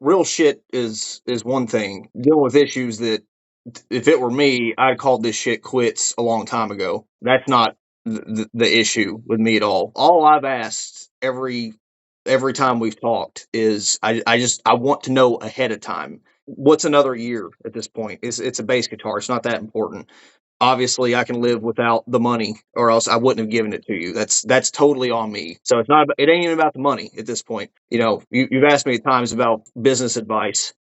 real shit is one thing. Dealing with issues that, if it were me, I'd called this shit quits a long time ago. That's not the issue with me at all. All I've asked every time we've talked is I want to know ahead of time. What's another year at this point? It's a bass guitar. It's not that important. Obviously, I can live without the money, or else I wouldn't have given it to you. That's totally on me. So it's not. It ain't even about the money at this point. You know, you've asked me at times about business advice.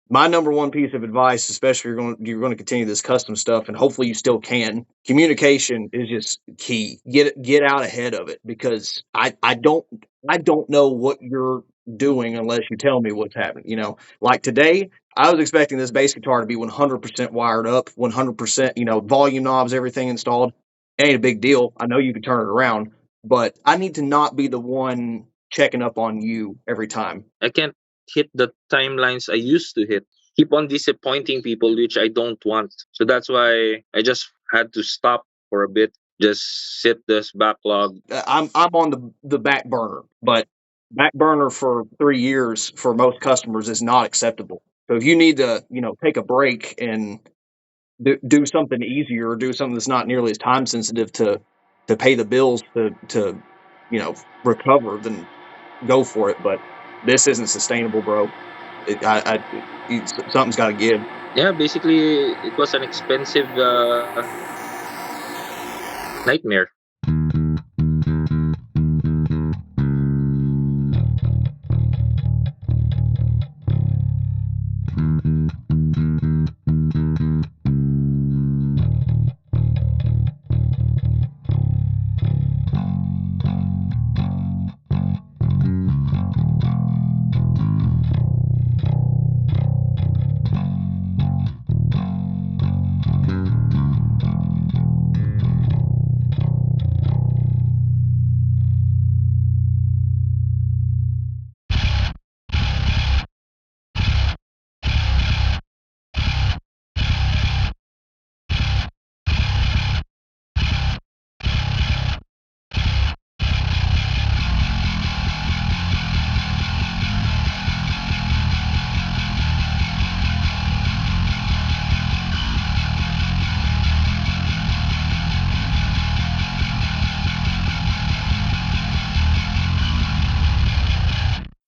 My number one piece of advice, especially if you're going to continue this custom stuff, and hopefully you still can. Communication is just key. Get out ahead of it, because I don't know what you're doing unless you tell me what's happening. You know, like today, I was expecting this bass guitar to be 100% wired up, 100%, volume knobs, everything installed. It ain't a big deal. I know you can turn it around, but I need to not be the one checking up on you every time. I can't hit the timelines I used to hit. Keep on disappointing people, which I don't want. So that's why I just had to stop for a bit, just sit this backlog. I'm on the back burner, but back burner for 3 years for most customers is not acceptable. So if you need to, take a break and do something easier, or do something that's not nearly as time sensitive to pay the bills to recover, then go for it. But this isn't sustainable, bro. Something's got to give. Yeah, basically, it was an expensive nightmare.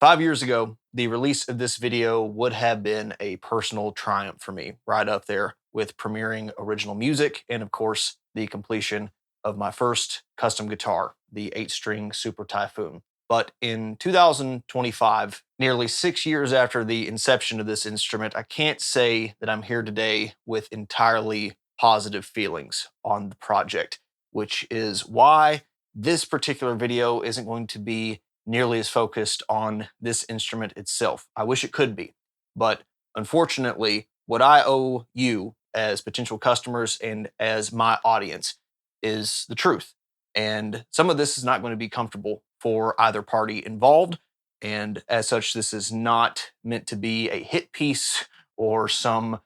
5 years ago, the release of this video would have been a personal triumph for me, right up there with premiering original music and, of course, the completion of my first custom guitar, the 8-string Super Typhoon. But in 2025, nearly 6 years after the inception of this instrument, I can't say that I'm here today with entirely positive feelings on the project, which is why this particular video isn't going to be nearly as focused on this instrument itself. I wish it could be, but unfortunately, what I owe you as potential customers and as my audience is the truth. And some of this is not going to be comfortable for either party involved. And as such, this is not meant to be a hit piece or some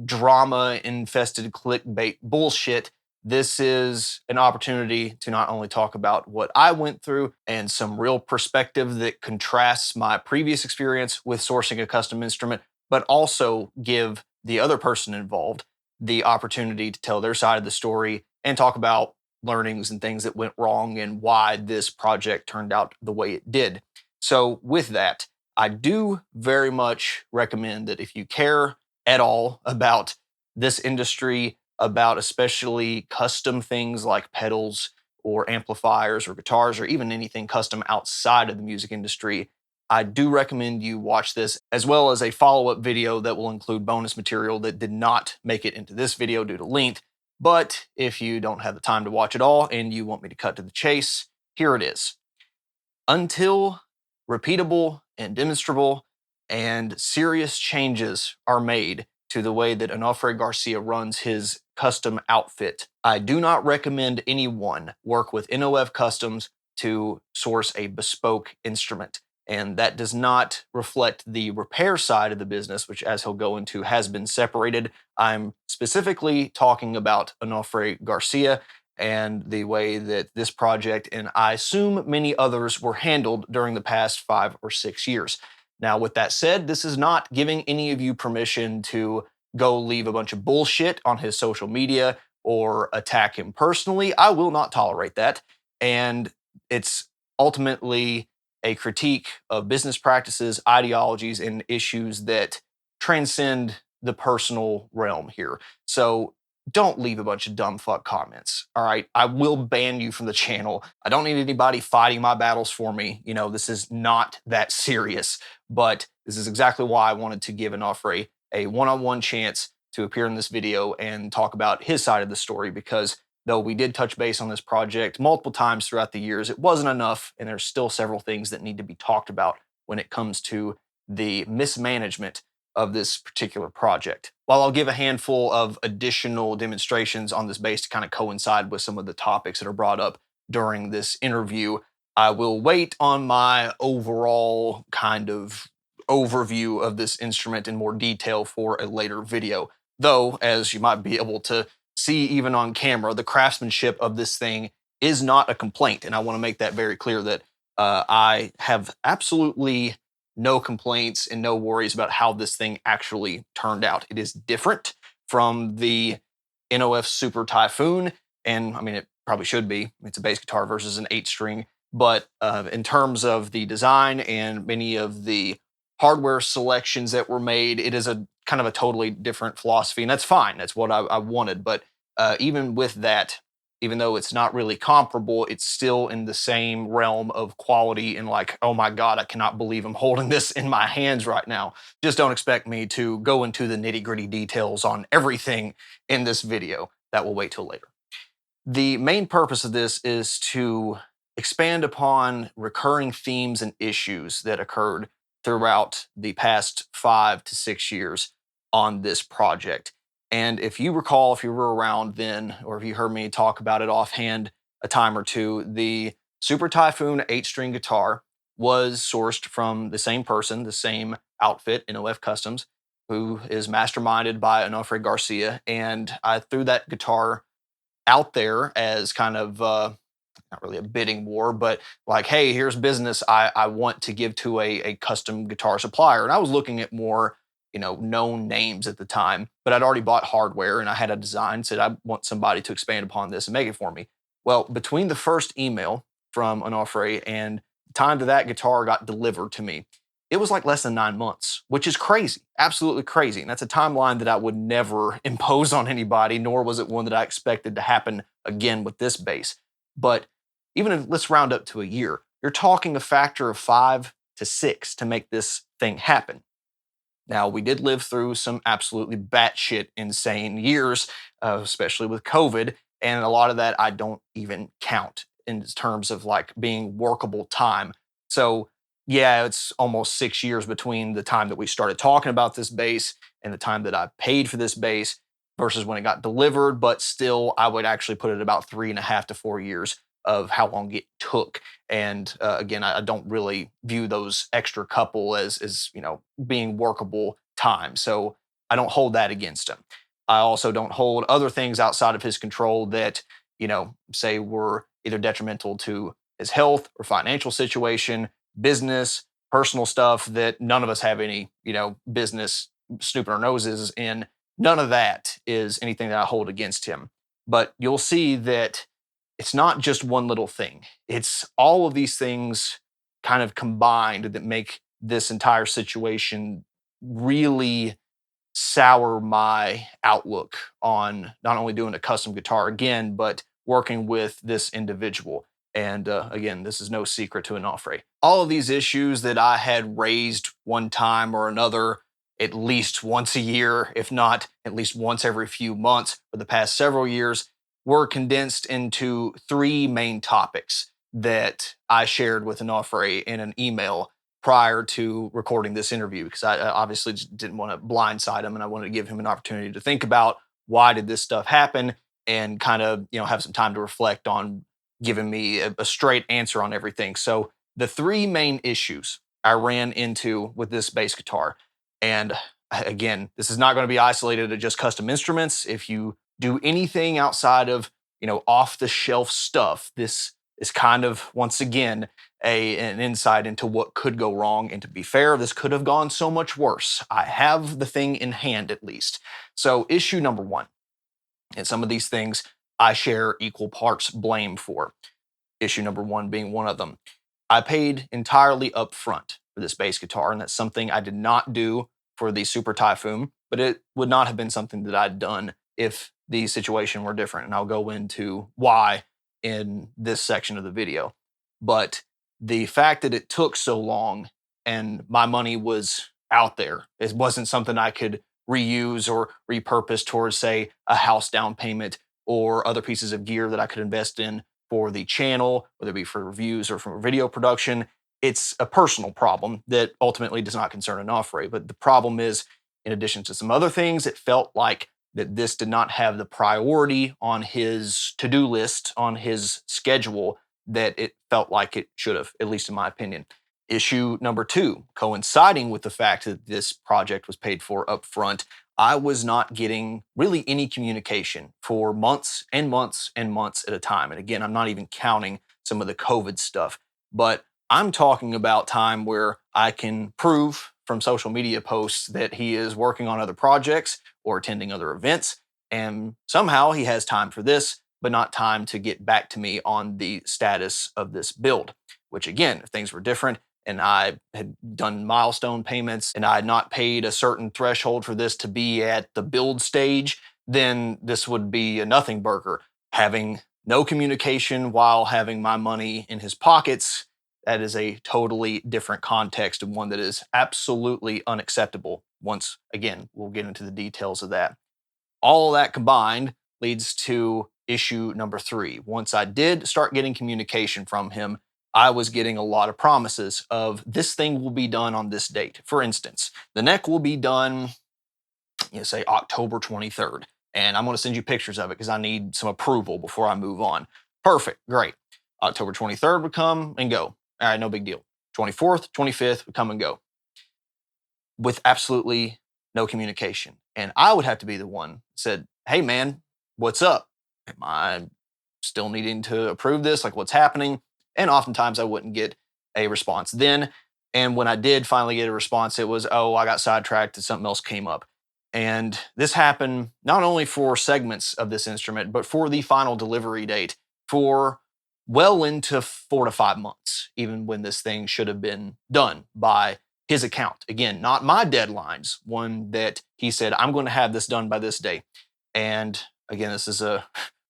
drama infested clickbait bullshit. This is an opportunity to not only talk about what I went through and some real perspective that contrasts my previous experience with sourcing a custom instrument, but also give the other person involved the opportunity to tell their side of the story and talk about learnings and things that went wrong and why this project turned out the way it did. So, with that, I do very much recommend that if you care at all about this industry, about especially custom things like pedals or amplifiers or guitars or even anything custom outside of the music industry, I do recommend you watch this, as well as a follow-up video that will include bonus material that did not make it into this video due to length. But if you don't have the time to watch it all and you want me to cut to the chase, here it is. Until repeatable and demonstrable and serious changes are made to the way that Onofre Garcia runs his custom outfit, I do not recommend anyone work with NOF Customs to source a bespoke instrument. And that does not reflect the repair side of the business, which, as he'll go into, has been separated. I'm specifically talking about Onofre Garcia and the way that this project, and I assume many others, were handled during the past 5 or 6 years. Now, with that said, this is not giving any of you permission to go leave a bunch of bullshit on his social media or attack him personally. I will not tolerate that. And it's ultimately a critique of business practices, ideologies, and issues that transcend the personal realm here. So don't leave a bunch of dumb fuck comments. All right. I will ban you from the channel. I don't need anybody fighting my battles for me. You know, this is not that serious, but this is exactly why I wanted to give Onofre a one-on-one chance to appear in this video and talk about his side of the story, because though we did touch base on this project multiple times throughout the years, it wasn't enough. And there's still several things that need to be talked about when it comes to the mismanagement of this particular project. While I'll give a handful of additional demonstrations on this base to kind of coincide with some of the topics that are brought up during this interview, I will wait on my overall kind of overview of this instrument in more detail for a later video. Though, as you might be able to see even on camera, the craftsmanship of this thing is not a complaint. And I want to make that very clear that I have absolutely no complaints and no worries about how this thing actually turned out. It is different from the NOF Super Typhoon, and I mean, it probably should be. It's a bass guitar versus an 8-string, but in terms of the design and many of the hardware selections that were made, it is a kind of a totally different philosophy, and that's fine. That's what I wanted. But even with that, even though it's not really comparable, it's still in the same realm of quality and like, oh my God, I cannot believe I'm holding this in my hands right now. Just don't expect me to go into the nitty-gritty details on everything in this video. That will wait till later. The main purpose of this is to expand upon recurring themes and issues that occurred throughout the past 5 to 6 years on this project. And if you recall, if you were around then, or if you heard me talk about it offhand a time or two, the Super Typhoon 8-string guitar was sourced from the same person, the same outfit, NOF Customs, who is masterminded by Onofre Garcia. And I threw that guitar out there as kind of not really a bidding war, but like, hey, here's business I want to give to a custom guitar supplier. And I was looking at more, known names at the time, but I'd already bought hardware and I had a design, said I want somebody to expand upon this and make it for me. Well, between the first email from Onofre and the time that guitar got delivered to me, it was like less than 9 months, which is crazy, absolutely crazy. And that's a timeline that I would never impose on anybody, nor was it one that I expected to happen again with this bass. But even if let's round up to a year, you're talking a factor of 5 to 6 to make this thing happen. Now, we did live through some absolutely batshit insane years, especially with COVID. And a lot of that I don't even count in terms of like being workable time. So, yeah, it's almost 6 years between the time that we started talking about this bass and the time that I paid for this bass versus when it got delivered. But still, I would actually put it about 3.5 to 4 years of how long it took. And again, I don't really view those extra couple as being workable time. So I don't hold that against him. I also don't hold other things outside of his control that say were either detrimental to his health or financial situation, business, personal stuff that none of us have any business snooping our noses in. None of that is anything that I hold against him. But you'll see that it's not just one little thing. It's all of these things kind of combined that make this entire situation really sour my outlook on not only doing a custom guitar again, but working with this individual. And again, this is no secret to Onofre. All of these issues that I had raised one time or another, at least once a year, if not at least once every few months for the past several years, were condensed into 3 main topics that I shared with Onofre in an email prior to recording this interview, because I obviously just didn't want to blindside him and I wanted to give him an opportunity to think about why did this stuff happen and kind of have some time to reflect on giving me a straight answer on everything. So the 3 main issues I ran into with this bass guitar, and again, this is not going to be isolated to just custom instruments. If you do anything outside of off the shelf stuff, this is kind of, once again, an insight into what could go wrong. And to be fair, this could have gone so much worse. I have the thing in hand at least. So issue number one, and some of these things I share equal parts blame for. Issue number one being one of them. I paid entirely upfront for this bass guitar, and that's something I did not do for the Super Typhoon, but it would not have been something that I'd done if the situation were different. And I'll go into why in this section of the video. But the fact that it took so long and my money was out there, it wasn't something I could reuse or repurpose towards, say, a house down payment or other pieces of gear that I could invest in for the channel, whether it be for reviews or for video production. It's a personal problem that ultimately does not concern Onofre. But the problem is, in addition to some other things, it felt like that this did not have the priority on his to-do list, on his schedule, that it felt like it should have, at least in my opinion. Issue number two, coinciding with the fact that this project was paid for upfront, I was not getting really any communication for months and months and months at a time. And again, I'm not even counting some of the COVID stuff, but I'm talking about time where I can prove from social media posts that he is working on other projects or attending other events. And somehow he has time for this, but not time to get back to me on the status of this build, which again, if things were different, and I had done milestone payments and I had not paid a certain threshold for this to be at the build stage, then this would be a nothing burger. Having no communication while having my money in his pockets, that is a totally different context and one that is absolutely unacceptable. Once again, we'll get into the details of that. All that combined leads to issue number three. Once I did start getting communication from him, I was getting a lot of promises of this thing will be done on this date. For instance, the neck will be done, say October 23rd. And I'm going to send you pictures of it because I need some approval before I move on. Perfect. Great. October 23rd would come and go. All right, no big deal. 24th, 25th would come and go with absolutely no communication. And I would have to be the one that said, hey man, what's up? Am I still needing to approve this? Like what's happening? And oftentimes I wouldn't get a response then. And when I did finally get a response, it was, oh, I got sidetracked and something else came up. And this happened not only for segments of this instrument, but for the final delivery date for well into 4 to 5 months, even when this thing should have been done by his account. Again, not my deadlines, one that he said, I'm going to have this done by this day. And again, this is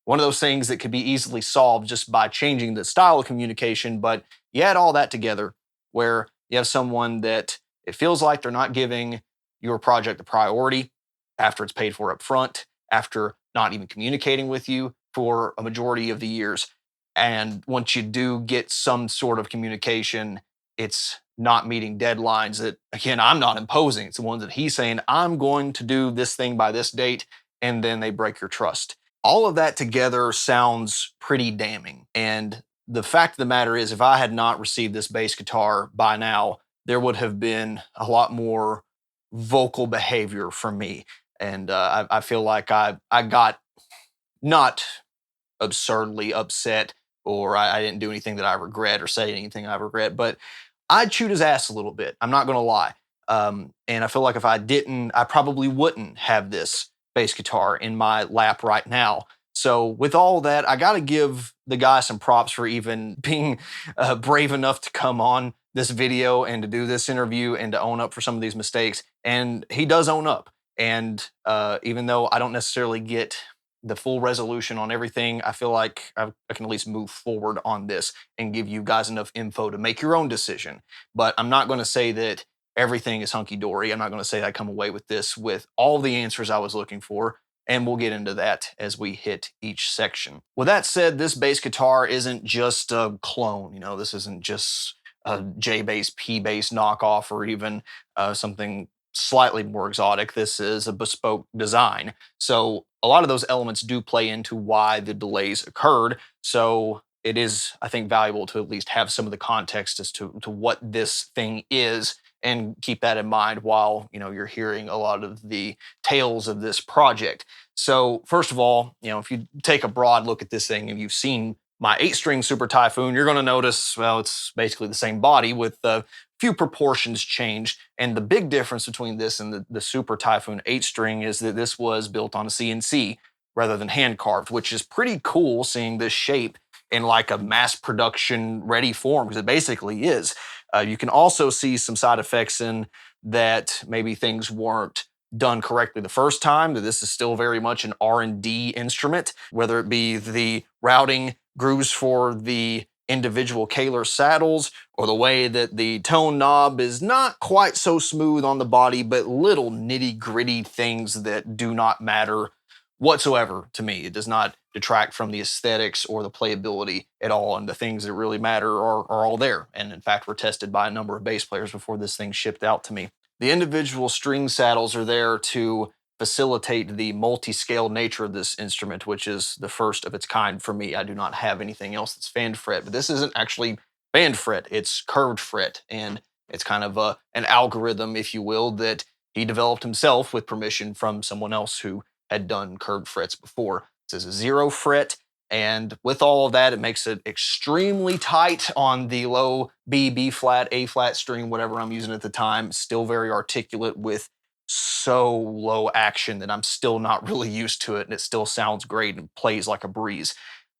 one of those things that could be easily solved just by changing the style of communication. But you add all that together where you have someone that it feels like they're not giving your project the priority after it's paid for up front, after not even communicating with you for a majority of the years. And once you do get some sort of communication, it's not meeting deadlines that, again, I'm not imposing. It's the ones that he's saying, I'm going to do this thing by this date, and then they break your trust. All of that together sounds pretty damning. And the fact of the matter is, if I had not received this bass guitar by now, there would have been a lot more vocal behavior from me. And I feel like I got not absurdly upset, or I didn't do anything that I regret or say anything I regret, but I chewed his ass a little bit. I'm not going to lie. And I feel like if I didn't, I probably wouldn't have this bass guitar in my lap right now. So with all that, I got to give the guy some props for even being brave enough to come on this video and to do this interview and to own up for some of these mistakes. And he does own up. And even though I don't necessarily get the full resolution on everything, I feel like I can at least move forward on this and give you guys enough info to make your own decision. But I'm not going to say that everything is hunky-dory. I'm not going to say I come away with this with all the answers I was looking for, and we'll get into that as we hit each section. With that said, this bass guitar isn't just a clone. This isn't just a J-bass, P-bass knockoff, or even something slightly more exotic. This is a bespoke design. So a lot of those elements do play into why the delays occurred. So it is, I think, valuable to at least have some of the context as to what this thing is, and keep that in mind while you're hearing a lot of the tales of this project. So first of all, if you take a broad look at this thing and you've seen my 8-string Super Typhoon, you're going to notice, well, it's basically the same body with a few proportions changed. And the big difference between this and the Super Typhoon 8-string is that this was built on a CNC rather than hand carved, which is pretty cool seeing this shape in like a mass production ready form, because it basically is. You can also see some side effects in that maybe things weren't done correctly the first time, that this is still very much an R&D instrument, whether it be the routing grooves for the individual Kaler saddles, or the way that the tone knob is not quite so smooth on the body, but little nitty gritty things that do not matter whatsoever to me. It does not detract from the aesthetics or the playability at all, and the things that really matter are all there, and in fact were tested by a number of bass players before this thing shipped out to me. The individual string saddles are there to facilitate the multi-scale nature of this instrument, which is the first of its kind for me. I do not have anything else that's fan fret, but this isn't actually band fret, it's curved fret, and it's kind of an algorithm, if you will, that he developed himself with permission from someone else who had done curved frets before. This is a 0 fret, and with all of that, it makes it extremely tight on the low B flat, A flat string, whatever I'm using at the time. Still very articulate with so low action that I'm still not really used to it, and it still sounds great and plays like a breeze.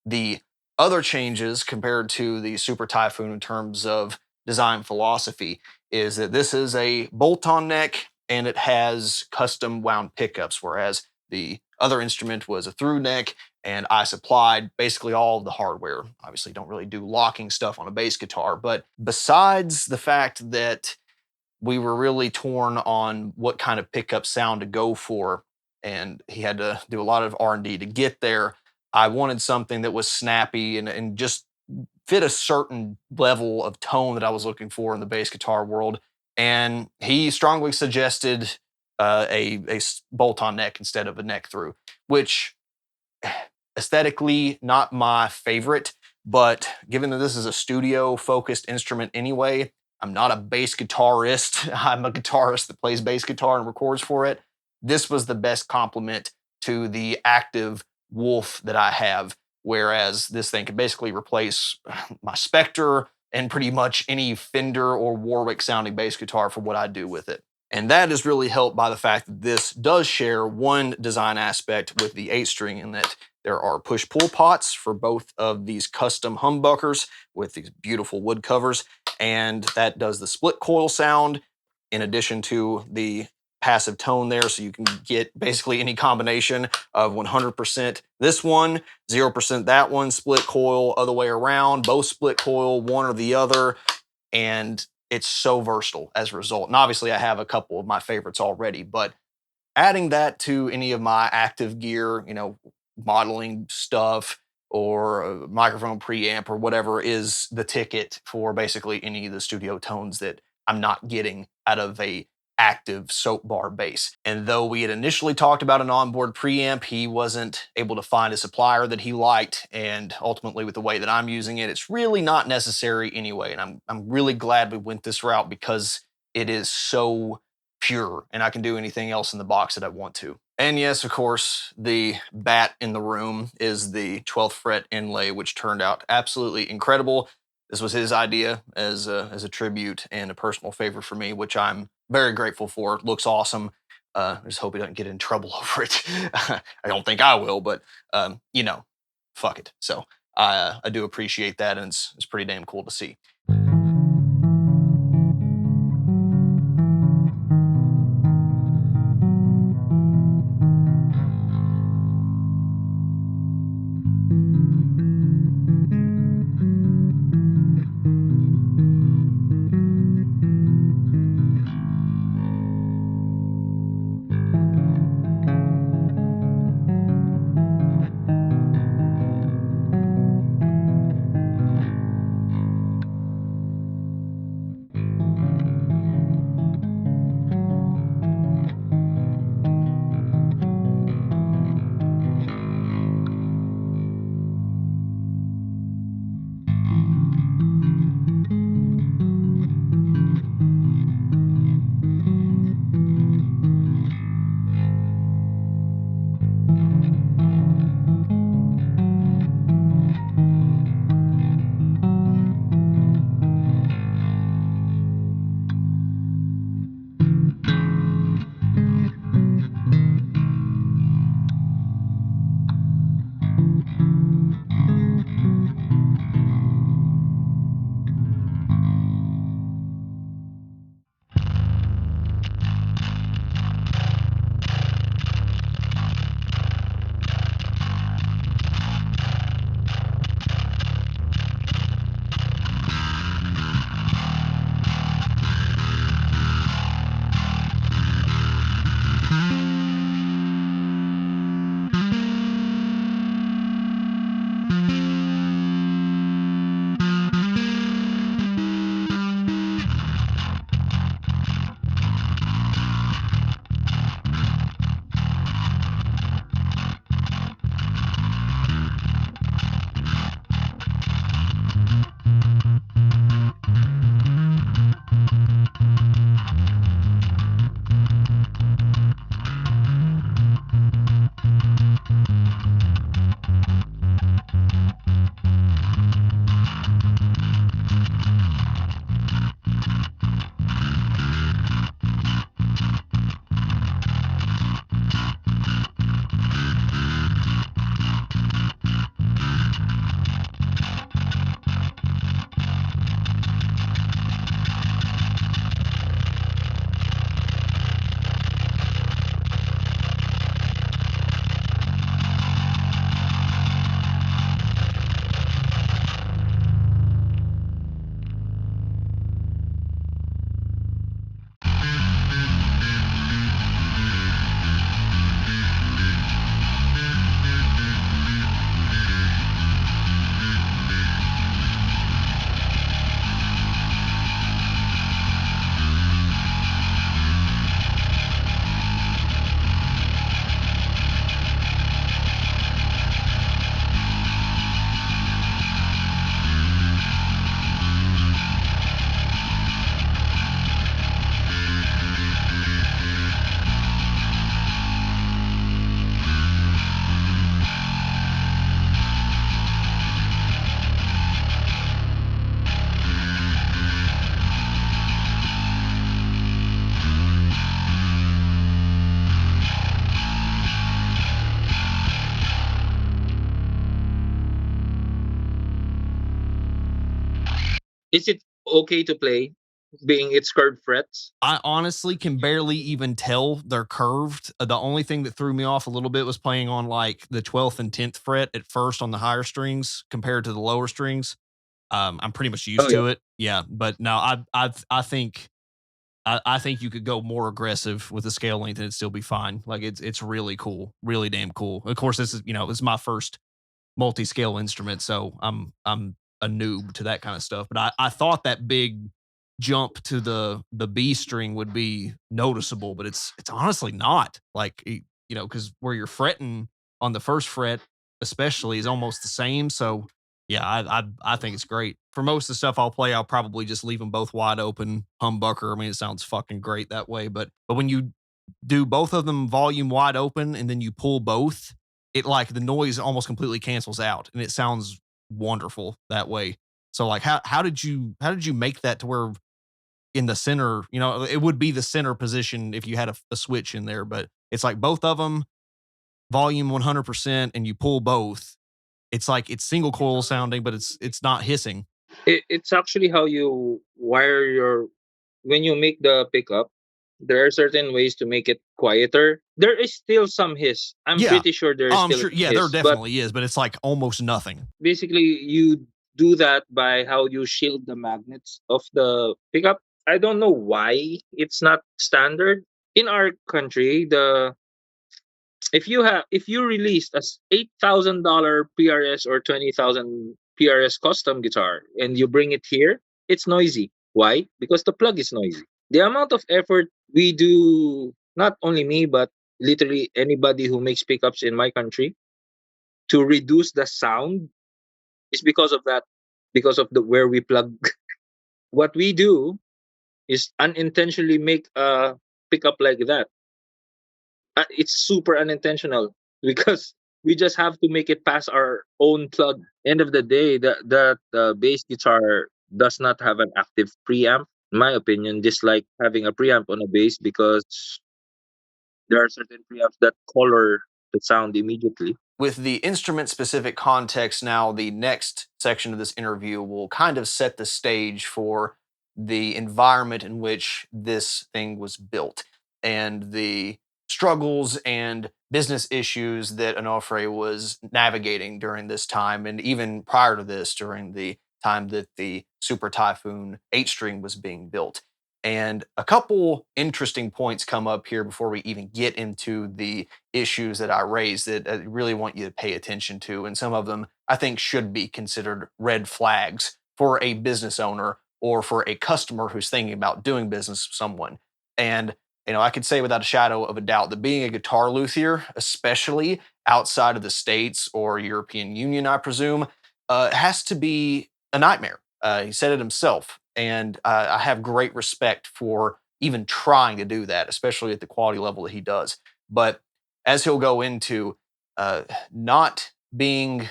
The other changes compared to the Super Typhoon in terms of design philosophy is that this is a bolt-on neck and it has custom wound pickups, whereas the other instrument was a through neck, and I supplied basically all of the hardware. Obviously, don't really do locking stuff on a bass guitar, but besides the fact that we were really torn on what kind of pickup sound to go for, and he had to do a lot of R&D to get there, I wanted something that was snappy and just fit a certain level of tone that I was looking for in the bass guitar world. And he strongly suggested a bolt-on neck instead of a neck through, which aesthetically not my favorite, but given that this is a studio focused instrument anyway, I'm not a bass guitarist. I'm a guitarist that plays bass guitar and records for it. This was the best complement to the active Wolf that I have, whereas this thing can basically replace my Spectre and pretty much any Fender or Warwick sounding bass guitar for what I do with it. And that is really helped by the fact that this does share one design aspect with the 8-string, in that there are push-pull pots for both of these custom humbuckers with these beautiful wood covers, and that does the split coil sound in addition to the passive tone there, so you can get basically any combination of 100% this one, 0% that one, split coil, other way around, both split coil, one or the other, and it's so versatile as a result. And obviously I have a couple of my favorites already, but adding that to any of my active gear, modeling stuff or a microphone preamp or whatever, is the ticket for basically any of the studio tones that I'm not getting out of a active soap bar bass. And though we had initially talked about an onboard preamp, he wasn't able to find a supplier that he liked, and ultimately with the way that I'm using it, it's really not necessary anyway. And I'm really glad we went this route, because it is so pure and I can do anything else in the box that I want to. And yes, of course, the bat in the room is the 12th fret inlay, which turned out absolutely incredible. This was his idea as a tribute and a personal favor for me, which I'm very grateful for. It looks awesome. I just hope he doesn't get in trouble over it. I don't think I will, but fuck it. So I do appreciate that, and it's pretty damn cool to see. Is it okay to play, being its curved frets? I honestly can barely even tell they're curved. The only thing that threw me off a little bit was playing on like the 12th and 10th fret at first on the higher strings compared to the lower strings. I'm pretty much used Oh, yeah. to it. Yeah, but no, I think I think you could go more aggressive with the scale length and it'd still be fine. Like it's really cool, really damn cool. Of course, this is my first multi-scale instrument, so I'm a noob to that kind of stuff. But I thought that big jump to the B string would be noticeable, but it's honestly not. Like because where you're fretting on the first fret, especially, is almost the same. So yeah, I think it's great. For most of the stuff I'll play, I'll probably just leave them both wide open, humbucker. I mean, it sounds fucking great that way. But when you do both of them volume wide open and then you pull both, it like the noise almost completely cancels out and it sounds wonderful that way. So like how did you make that to where in the center, it would be the center position if you had a switch in there, but it's like both of them volume 100% and you pull both. It's like it's single coil sounding, but it's not hissing. It's actually how you wire your, when you make the pickup, there are certain ways to make it quieter. There is still some hiss. I'm Yeah. pretty sure there is I'm still sure. Yeah, hiss, there but definitely is, but it's like almost nothing. basically you do that by how you shield the magnets of the pickup. I don't know why it's not standard in our country. The if you released a $8,000 PRS or 20,000 PRS custom guitar and you bring it here, it's noisy. Why? Because the plug is noisy. The amount of effort we do, not only me but literally anybody who makes pickups in my country, to reduce the sound is because of that, because of the where we plug. What we do is unintentionally make a pickup like that. It's super unintentional because we just have to make it pass our own plug. End of the day, the bass guitar does not have an active preamp. In my opinion, just like having a preamp on a bass, because there are certain preamps that color the sound immediately. With the instrument specific context now, the next section of this interview will kind of set the stage for the environment in which this thing was built and the struggles and business issues that Onofre was navigating during this time, and even prior to this, during the time that the Super Typhoon 8 string was being built. And a couple interesting points come up here before we even get into the issues that I raised that I really want you to pay attention to. And some of them I think should be considered red flags for a business owner or for a customer who's thinking about doing business with someone. And I could say without a shadow of a doubt that being a guitar luthier, especially outside of the States or European Union, I presume, has to be a nightmare. He said it himself. And I have great respect for even trying to do that, especially at the quality level that he does. But as he'll go into, not being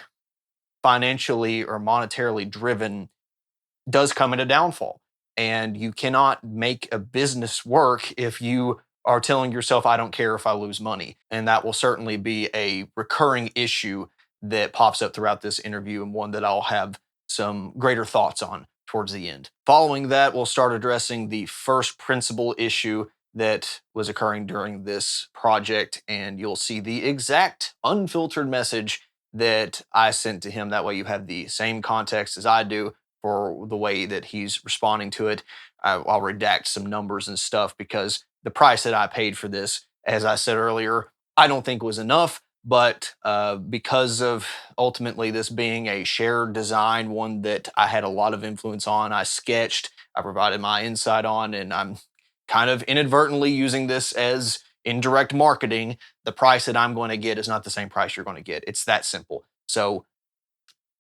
financially or monetarily driven does come at a downfall. And you cannot make a business work if you are telling yourself, I don't care if I lose money. And that will certainly be a recurring issue that pops up throughout this interview, and one that I'll have some greater thoughts on towards the end. Following that, we'll start addressing the first principal issue that was occurring during this project, and you'll see the exact unfiltered message that I sent to him. That way, you have the same context as I do for the way that he's responding to it. I'll redact some numbers and stuff because the price that I paid for this, as I said earlier, I don't think was enough. But because of ultimately this being a shared design, one that I had a lot of influence on, I sketched, I provided my insight on, and I'm kind of inadvertently using this as indirect marketing. The price that I'm going to get is not the same price you're going to get. It's that simple. So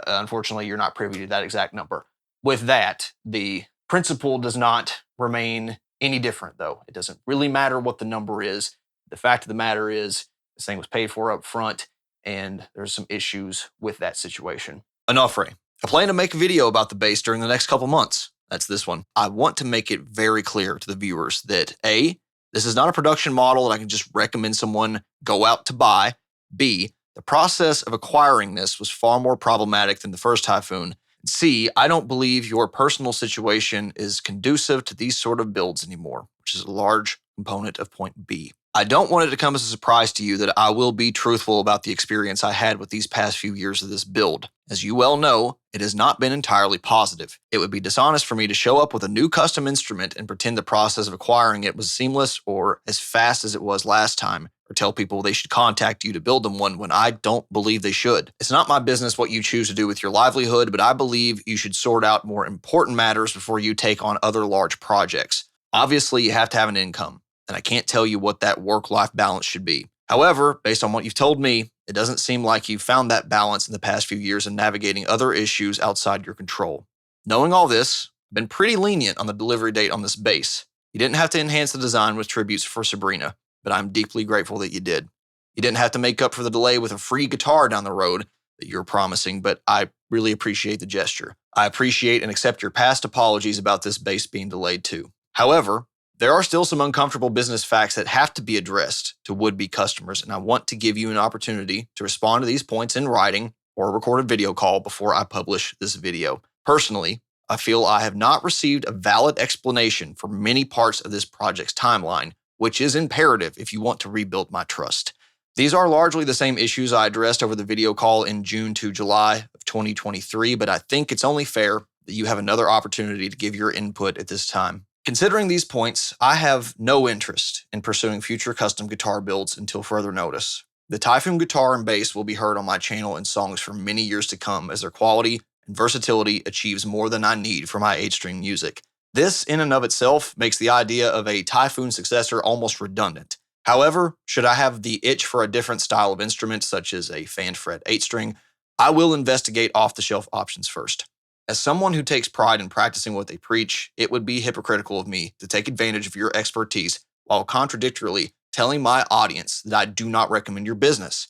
unfortunately, you're not privy to that exact number. With that, the principle does not remain any different, though. It doesn't really matter what the number is. The fact of the matter is, this thing was paid for up front, and there's some issues with that situation. Onofre, I plan to make a video about the bass during the next couple months. That's this one. I want to make it very clear to the viewers that A, this is not a production model that I can just recommend someone go out to buy. B, the process of acquiring this was far more problematic than the first Typhoon. C, I don't believe your personal situation is conducive to these sort of builds anymore, which is a large component of point B. I don't want it to come as a surprise to you that I will be truthful about the experience I had with these past few years of this build. As you well know, it has not been entirely positive. It would be dishonest for me to show up with a new custom instrument and pretend the process of acquiring it was seamless or as fast as it was last time, or tell people they should contact you to build them one when I don't believe they should. It's not my business what you choose to do with your livelihood, but I believe you should sort out more important matters before you take on other large projects. Obviously, you have to have an income, and I can't tell you what that work-life balance should be. However, based on what you've told me, it doesn't seem like you've found that balance in the past few years in navigating other issues outside your control. Knowing all this, I've been pretty lenient on the delivery date on this bass. You didn't have to enhance the design with tributes for Sabrina, but I'm deeply grateful that you did. You didn't have to make up for the delay with a free guitar down the road that you're promising, but I really appreciate the gesture. I appreciate and accept your past apologies about this bass being delayed too. However, there are still some uncomfortable business facts that have to be addressed to would-be customers, and I want to give you an opportunity to respond to these points in writing or a recorded video call before I publish this video. Personally, I feel I have not received a valid explanation for many parts of this project's timeline, which is imperative if you want to rebuild my trust. These are largely the same issues I addressed over the video call in June to July of 2023, but I think it's only fair that you have another opportunity to give your input at this time. Considering these points, I have no interest in pursuing future custom guitar builds until further notice. The Typhoon guitar and bass will be heard on my channel in songs for many years to come as their quality and versatility achieves more than I need for my 8-string music. This, in and of itself, makes the idea of a Typhoon successor almost redundant. However, should I have the itch for a different style of instrument, such as a fan-fret 8-string, I will investigate off-the-shelf options first. As someone who takes pride in practicing what they preach, it would be hypocritical of me to take advantage of your expertise while contradictorily telling my audience that I do not recommend your business.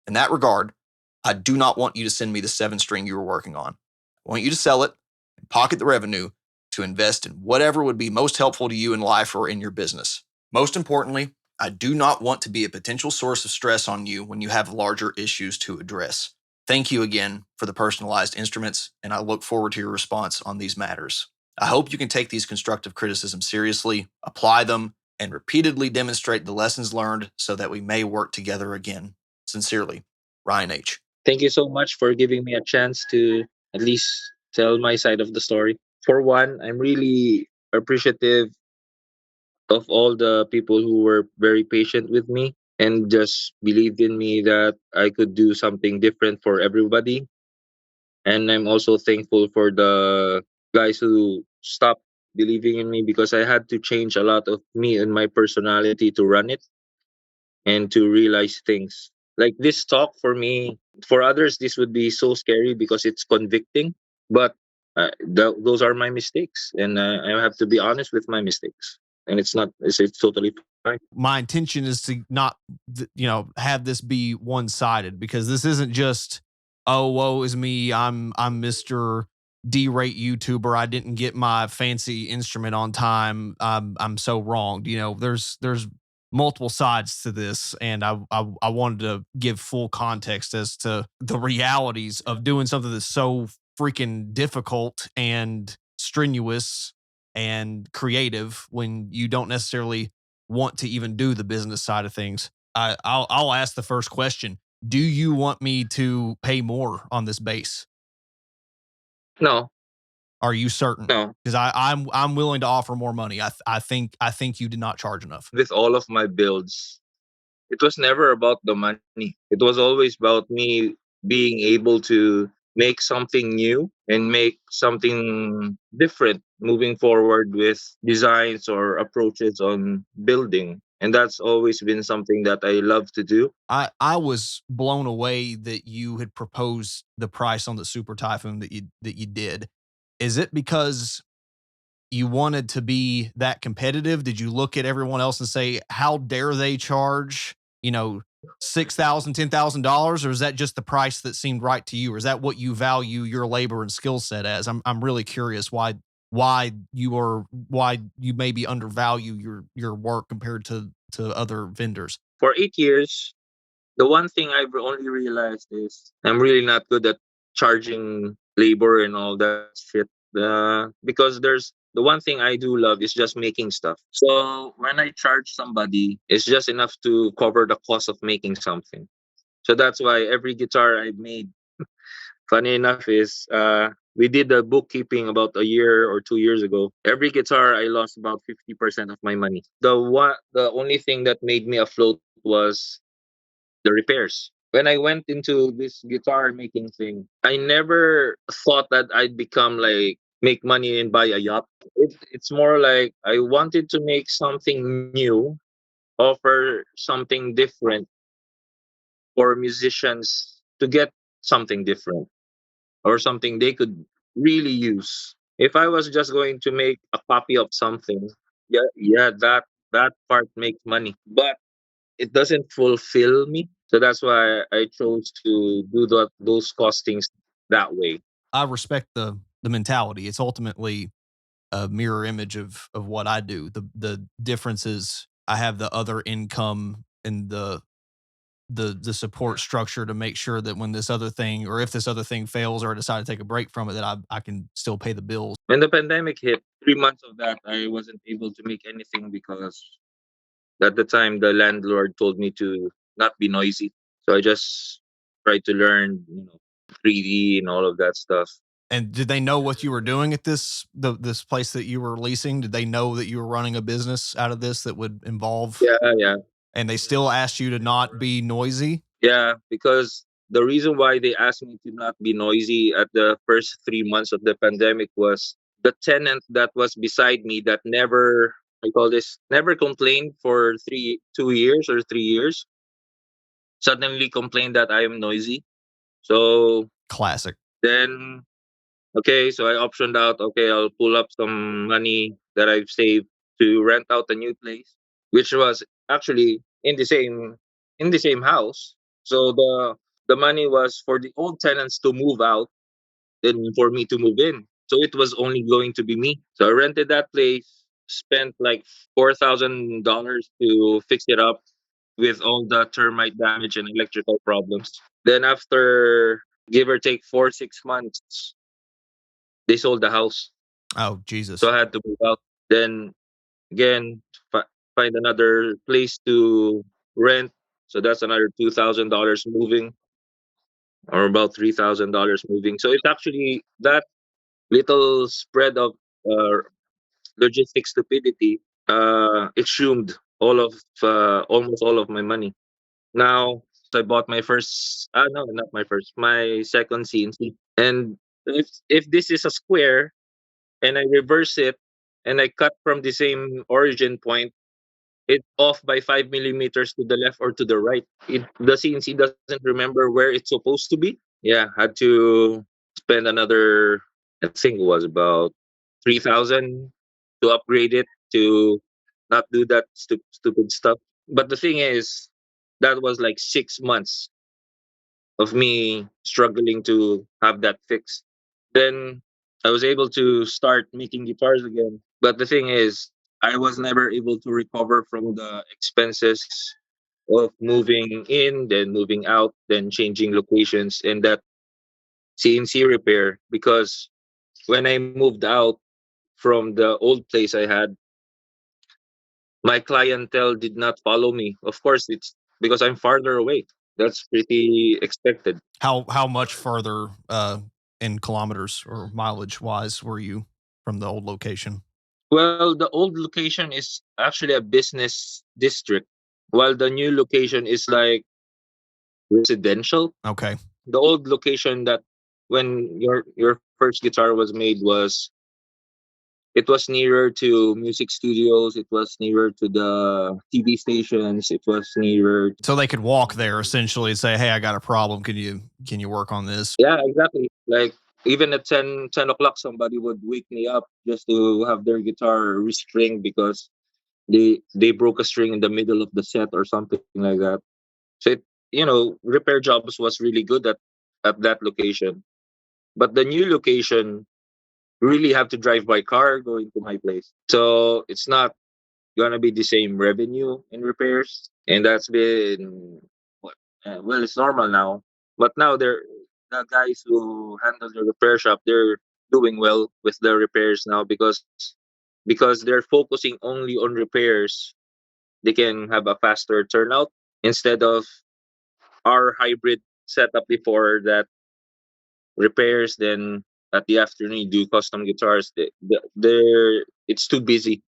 In that regard, I do not want you to send me the 7-string you were working on. I want you to sell it and pocket the revenue to invest in whatever would be most helpful to you in life or in your business. Most importantly, I do not want to be a potential source of stress on you when you have larger issues to address. Thank you again for the personalized instruments, and I look forward to your response on these matters. I hope you can take these constructive criticisms seriously, apply them, and repeatedly demonstrate the lessons learned so that we may work together again. Sincerely, Ryan H. Thank you so much for giving me a chance to at least tell my side of the story. For one, I'm really appreciative of all the people who were very patient with me and just believed in me that I could do something different for everybody. And I'm also thankful for the guys who stopped believing in me because I had to change a lot of me and my personality to run it and to realize things. Like this talk for me, for others, this would be so scary because it's convicting. But those are my mistakes, and I have to be honest with my mistakes. And it's totally fine. My intention is to not, have this be one sided, because this isn't just, oh, woe is me. I'm Mr. D-rate YouTuber. I didn't get my fancy instrument on time. I'm so wronged. There's multiple sides to this, and I wanted to give full context as to the realities of doing something that's so freaking difficult and strenuous and creative when you don't necessarily want to even do the business side of things. I'll ask the first question. Do you want me to pay more on this base? No, Are you certain? no. Because I'm willing to offer more money. I think you did not charge enough. With all of my builds, it was never about the money. It was always about me being able to make something new and make something different moving forward with designs or approaches on building. And that's always been something that I love to do. I was blown away that you had proposed the price on the Super Typhoon that you did. Is it because you wanted to be that competitive? Did you look at everyone else and say, how dare they charge, $6,000, $10,000? Or is that just the price that seemed right to you? Or is that what you value your labor and skill set as? I'm really curious why you maybe undervalue your work compared to other vendors. For 8 years, the one thing I've only realized is I'm really not good at charging labor and all that shit. Because there's the one thing I do love is just making stuff. So when I charge somebody, it's just enough to cover the cost of making something. So that's why every guitar I made, funny enough, is we did the bookkeeping about a year or 2 years ago. Every guitar I lost about 50% of my money. The only thing that made me afloat was the repairs. When I went into this guitar making thing, I never thought that I'd become like make money and buy a yacht. It's more like I wanted to make something new, offer something different for musicians to get something different or something they could really use. If I was just going to make a copy of something, yeah, that part makes money. But it doesn't fulfill me. So that's why I chose to do those costings that way. I respect the mentality. It's ultimately a mirror image of what I do. The difference is I have the other income and the support structure to make sure that when this other thing, or if this other thing fails, or I decide to take a break from it, that I can still pay the bills. When the pandemic hit, 3 months of that I wasn't able to make anything because at the time the landlord told me to not be noisy. So I just tried to learn, 3D and all of that stuff. And did they know what you were doing at this place that you were leasing? Did they know that you were running a business out of this that would involve? Yeah, yeah. And they still asked you to not be noisy? Yeah, because the reason why they asked me to not be noisy at the first 3 months of the pandemic was the tenant that was beside me that never, I call this, never complained for 2 years or 3 years, suddenly complained that I am noisy. So Classic. then, okay, so I optioned out, okay, I'll pull up some money that I've saved to rent out a new place, which was actually in the same house. So the money was for the old tenants to move out and for me to move in. So it was only going to be me. So I rented that place, spent like $4,000 to fix it up with all the termite damage and electrical problems. Then after give or take 4 6 months, they sold the house. Oh, Jesus. So I had to move out. Then again, find another place to rent. So that's another $2,000 moving, or about $3,000 moving. So it's actually that little spread of uh, logistic stupidity it shroomed almost all of my money. Now I bought my first, no, not my first, my second CNC. And if this is a square and I reverse it and I cut from the same origin point, it's off by 5 millimeters to the left or to the right. The CNC doesn't remember where it's supposed to be. Yeah, had to spend another, I think it was about 3,000 to upgrade it to not do that stupid stuff. But the thing is, that was like 6 months of me struggling to have that fixed. Then I was able to start making guitars again. But the thing is, I was never able to recover from the expenses of moving in, then moving out, then changing locations, and that CNC repair. Because when I moved out from the old place I had, my clientele did not follow me. Of course, it's because I'm farther away. That's pretty expected. How much further in kilometers or mileage wise were you from the old location? Well, the old location is actually a business district, while the new location is like residential. Okay. The old location that when your first guitar was made was it was nearer to music studios, it was nearer to the TV stations, it was nearer. So they could walk there essentially and say, "Hey, I got a problem. Can you work on this?" Yeah, exactly. Like even at 10 o'clock, somebody would wake me up just to have their guitar restringed because they broke a string in the middle of the set or something like that. So repair jobs was really good at that location. But the new location really have to drive by car going to my place. So it's not gonna be the same revenue in repairs, and that's been what? Well, it's normal now. But now the guys who handle the repair shop, they're doing well with the repairs now because they're focusing only on repairs. They can have a faster turnout instead of our hybrid setup before that repairs. Then at the afternoon you do custom guitars. It's too busy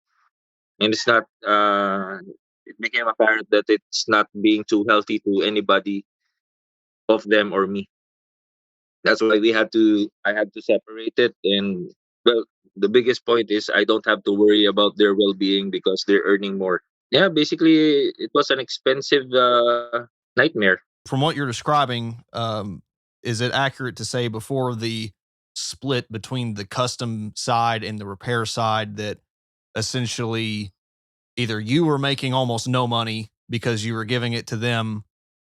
and it's not. It became apparent that it's not being too healthy to anybody of them or me. That's why I had to separate it. And well, the biggest point is I don't have to worry about their well-being because they're earning more. Yeah, basically it was an expensive nightmare. From what you're describing, is it accurate to say before the split between the custom side and the repair side that essentially either you were making almost no money because you were giving it to them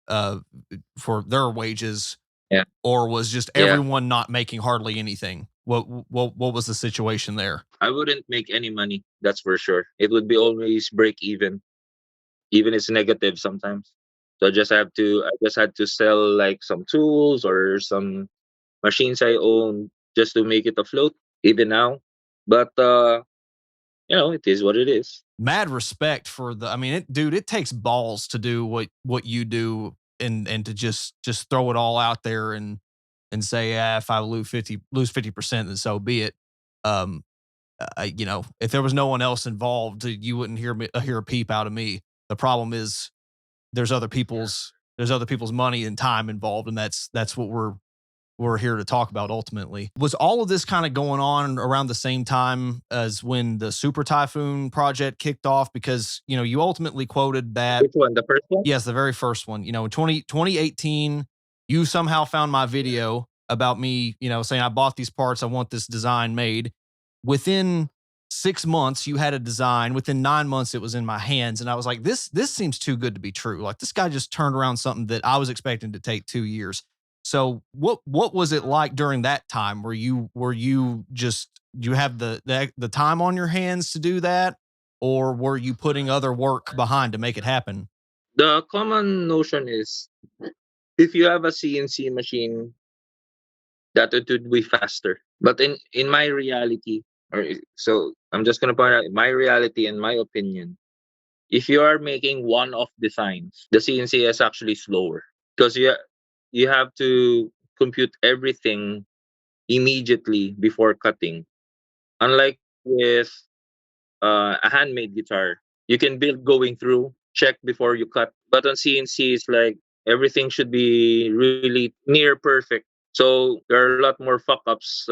uh, for their wages, Yeah. or was just Yeah. everyone not making hardly anything? What was the situation there? I wouldn't make any money, that's for sure. It would be always break even. Even it's negative sometimes. So I just had to sell like some tools or some machines I own just to make it afloat, even now. But it is what it is. Mad respect for the. I mean, dude, it takes balls to do what you do and to just throw it all out there and say, yeah, if I lose 50%, then so be it. Um, if there was no one else involved, you wouldn't hear a peep out of me. The problem is there's other people's money and time involved, and that's what we're here to talk about ultimately. Was all of this kind of going on around the same time as when the Super Typhoon project kicked off? Because, you ultimately quoted that. Which one? The first one? Yes, the very first one. In 2018, you somehow found my video about me, saying I bought these parts, I want this design made. Within 6 months, you had a design. Within 9 months, it was in my hands, and I was like, this seems too good to be true. Like this guy just turned around something that I was expecting to take 2 years. So what was it like during that time? Were you just you have the time on your hands to do that, or were you putting other work behind to make it happen? The common notion is if you have a CNC machine, that it would be faster. But in my reality, so I'm just gonna point out my reality and my opinion. If you are making one-off designs, the CNC is actually slower because you have to compute everything immediately before cutting. Unlike with a handmade guitar. You can build going through, check before you cut. But on CNC, it's like everything should be really near perfect. So there are a lot more fuck ups.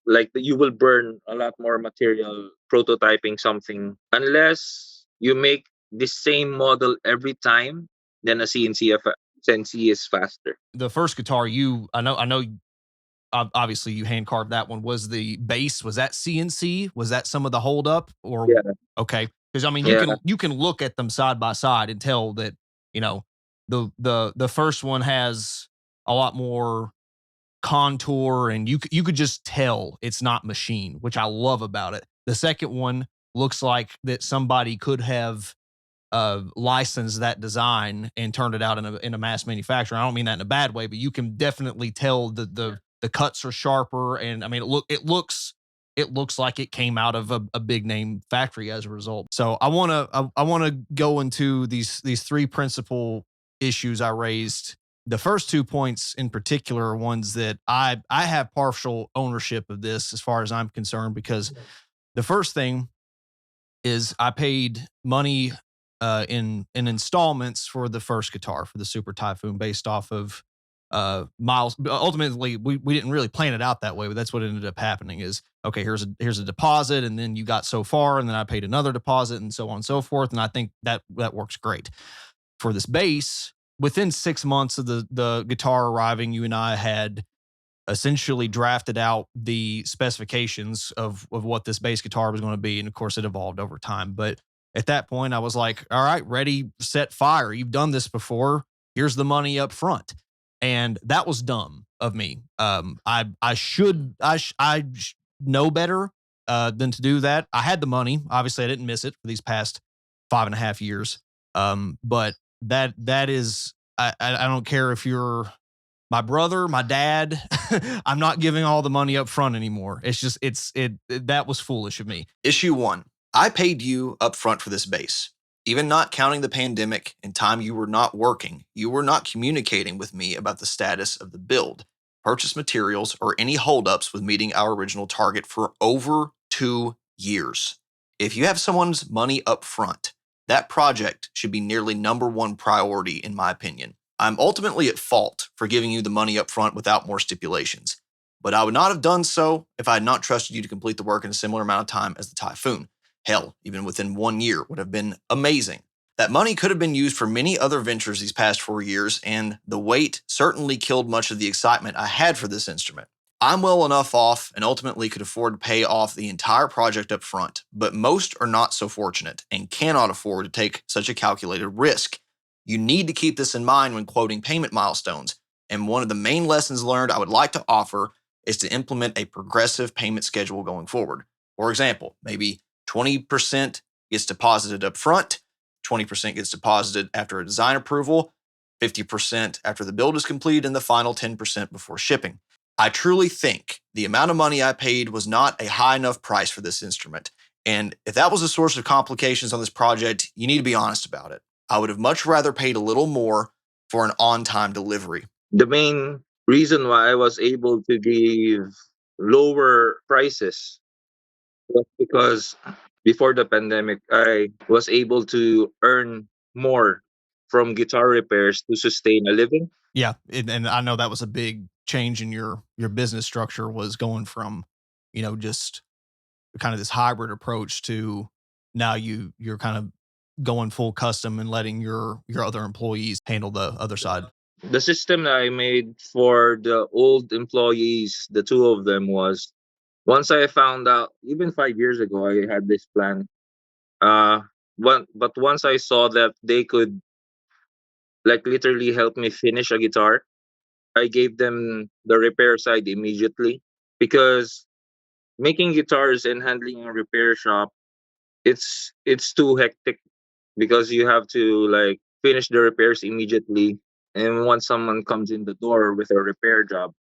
Like you will burn a lot more material prototyping something unless you make the same model every time. Then a CNC is faster. The first guitar I know obviously you hand carved that one. Was the base, was that CNC? Was that some of the hold up or Yeah, okay? Because I mean yeah, you can look at them side by side and tell that, you know, the first one has a lot more contour and you could just tell it's not machine, which I love about it. The second one looks like that somebody could have licensed that design and turned it out in a mass manufacturer. I don't mean that in a bad way, but you can definitely tell the cuts are sharper, and I mean it looks like it came out of a big name factory as a result. So I want to go into these three principal issues I raised. The first 2 points in particular are ones that I have partial ownership of this as far as I'm concerned, because the first thing is I paid money in installments for the first guitar for the Super Typhoon based off of miles. Ultimately, we didn't really plan it out that way, but that's what ended up happening. Is okay. Here's a deposit, and then you got so far, and then I paid another deposit, and so on and so forth. And I think that works great for this bass. Within 6 months of the guitar arriving, you and I had essentially drafted out the specifications of what this bass guitar was going to be. And of course, it evolved over time. But at that point, I was like, all right, ready, set, fire. You've done this before. Here's the money up front. And that was dumb of me. I know better than to do that. I had the money. Obviously, I didn't miss it for these past 5.5 years. But that is, I don't care if you're my brother, my dad. I'm not giving all the money up front anymore. It's just that was foolish of me. Issue 1. I paid you up front for this base. Even not counting the pandemic and time you were not working, you were not communicating with me about the status of the build, purchase materials, or any holdups with meeting our original target for over 2 years. If you have someone's money up front, that project should be nearly number one priority in my opinion. I'm ultimately at fault for giving you the money up front without more stipulations, but I would not have done so if I had not trusted you to complete the work in a similar amount of time as the Typhoon. Hell, even within 1 year would have been amazing. That money could have been used for many other ventures these past 4 years, and the wait certainly killed much of the excitement I had for this instrument. I'm well enough off and ultimately could afford to pay off the entire project up front, but most are not so fortunate and cannot afford to take such a calculated risk. You need to keep this in mind when quoting payment milestones, and one of the main lessons learned I would like to offer is to implement a progressive payment schedule going forward. For example, maybe 20% gets deposited up front, 20% gets deposited after a design approval, 50% after the build is complete, and the final 10% before shipping. I truly think the amount of money I paid was not a high enough price for this instrument. And if that was a source of complications on this project, you need to be honest about it. I would have much rather paid a little more for an on-time delivery. The main reason why I was able to give lower prices was because before the pandemic, I was able to earn more from guitar repairs to sustain a living. Yeah, and I know that was a big change in your business structure, was going from, just kind of this hybrid approach to now you're kind of going full custom and letting your other employees handle the other side. The system that I made for the old employees, the two of them, was once I found out, even 5 years ago, I had this plan. Uh, but once I saw that they could like literally help me finish a guitar, I gave them the repair side immediately because making guitars and handling a repair shop, it's too hectic because you have to like finish the repairs immediately, and once someone comes in the door with a repair job,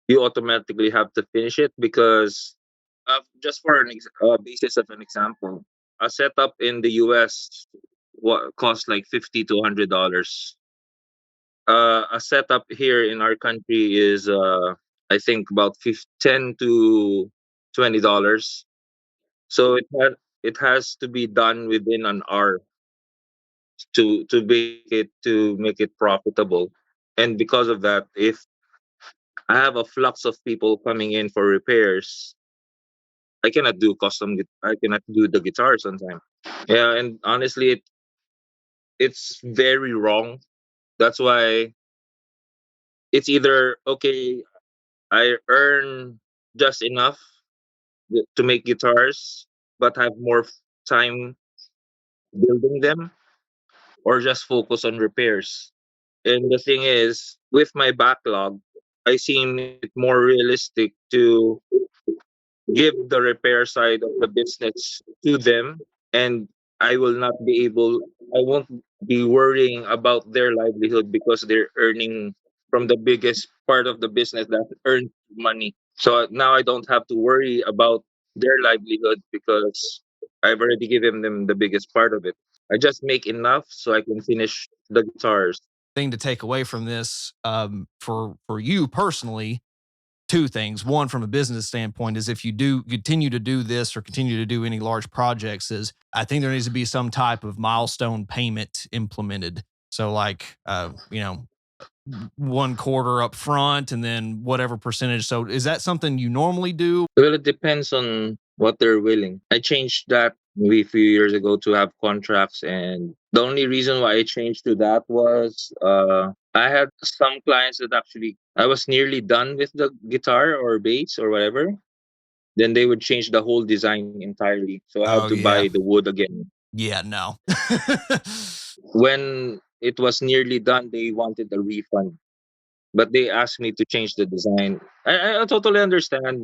you automatically have to finish it because just for basis of an example, a setup in the US what costs like $50 to $100. A setup here in our country is I think about 10 to $20. So it has to be done within an hour to make it profitable. And because of that, if I have a flux of people coming in for repairs, I cannot do the guitars on time. Yeah, and honestly, it's very wrong. That's why it's either okay, I earn just enough to make guitars, but have more time building them, or just focus on repairs. And the thing is, with my backlog, I seem it more realistic to give the repair side of the business to them, and I won't be worrying about their livelihood because they're earning from the biggest part of the business that earns money. So now I don't have to worry about their livelihood because I've already given them the biggest part of it. I just make enough so I can finish the guitars. Thing to take away from this, for you personally, two things. One, from a business standpoint, is if you do continue to do this or continue to do any large projects, is I think there needs to be some type of milestone payment implemented. So like, 1/4 up front and then whatever percentage. So is that something you normally do? Well, it depends on what they're willing. I changed that maybe a few years ago to have contracts, and the only reason why I changed to that was I had some clients that actually I was nearly done with the guitar or bass or whatever. Then they would change the whole design entirely, so I had Oh to yeah. buy the wood again. Yeah, no. When it was nearly done, they wanted a refund, but they asked me to change the design. I totally understand,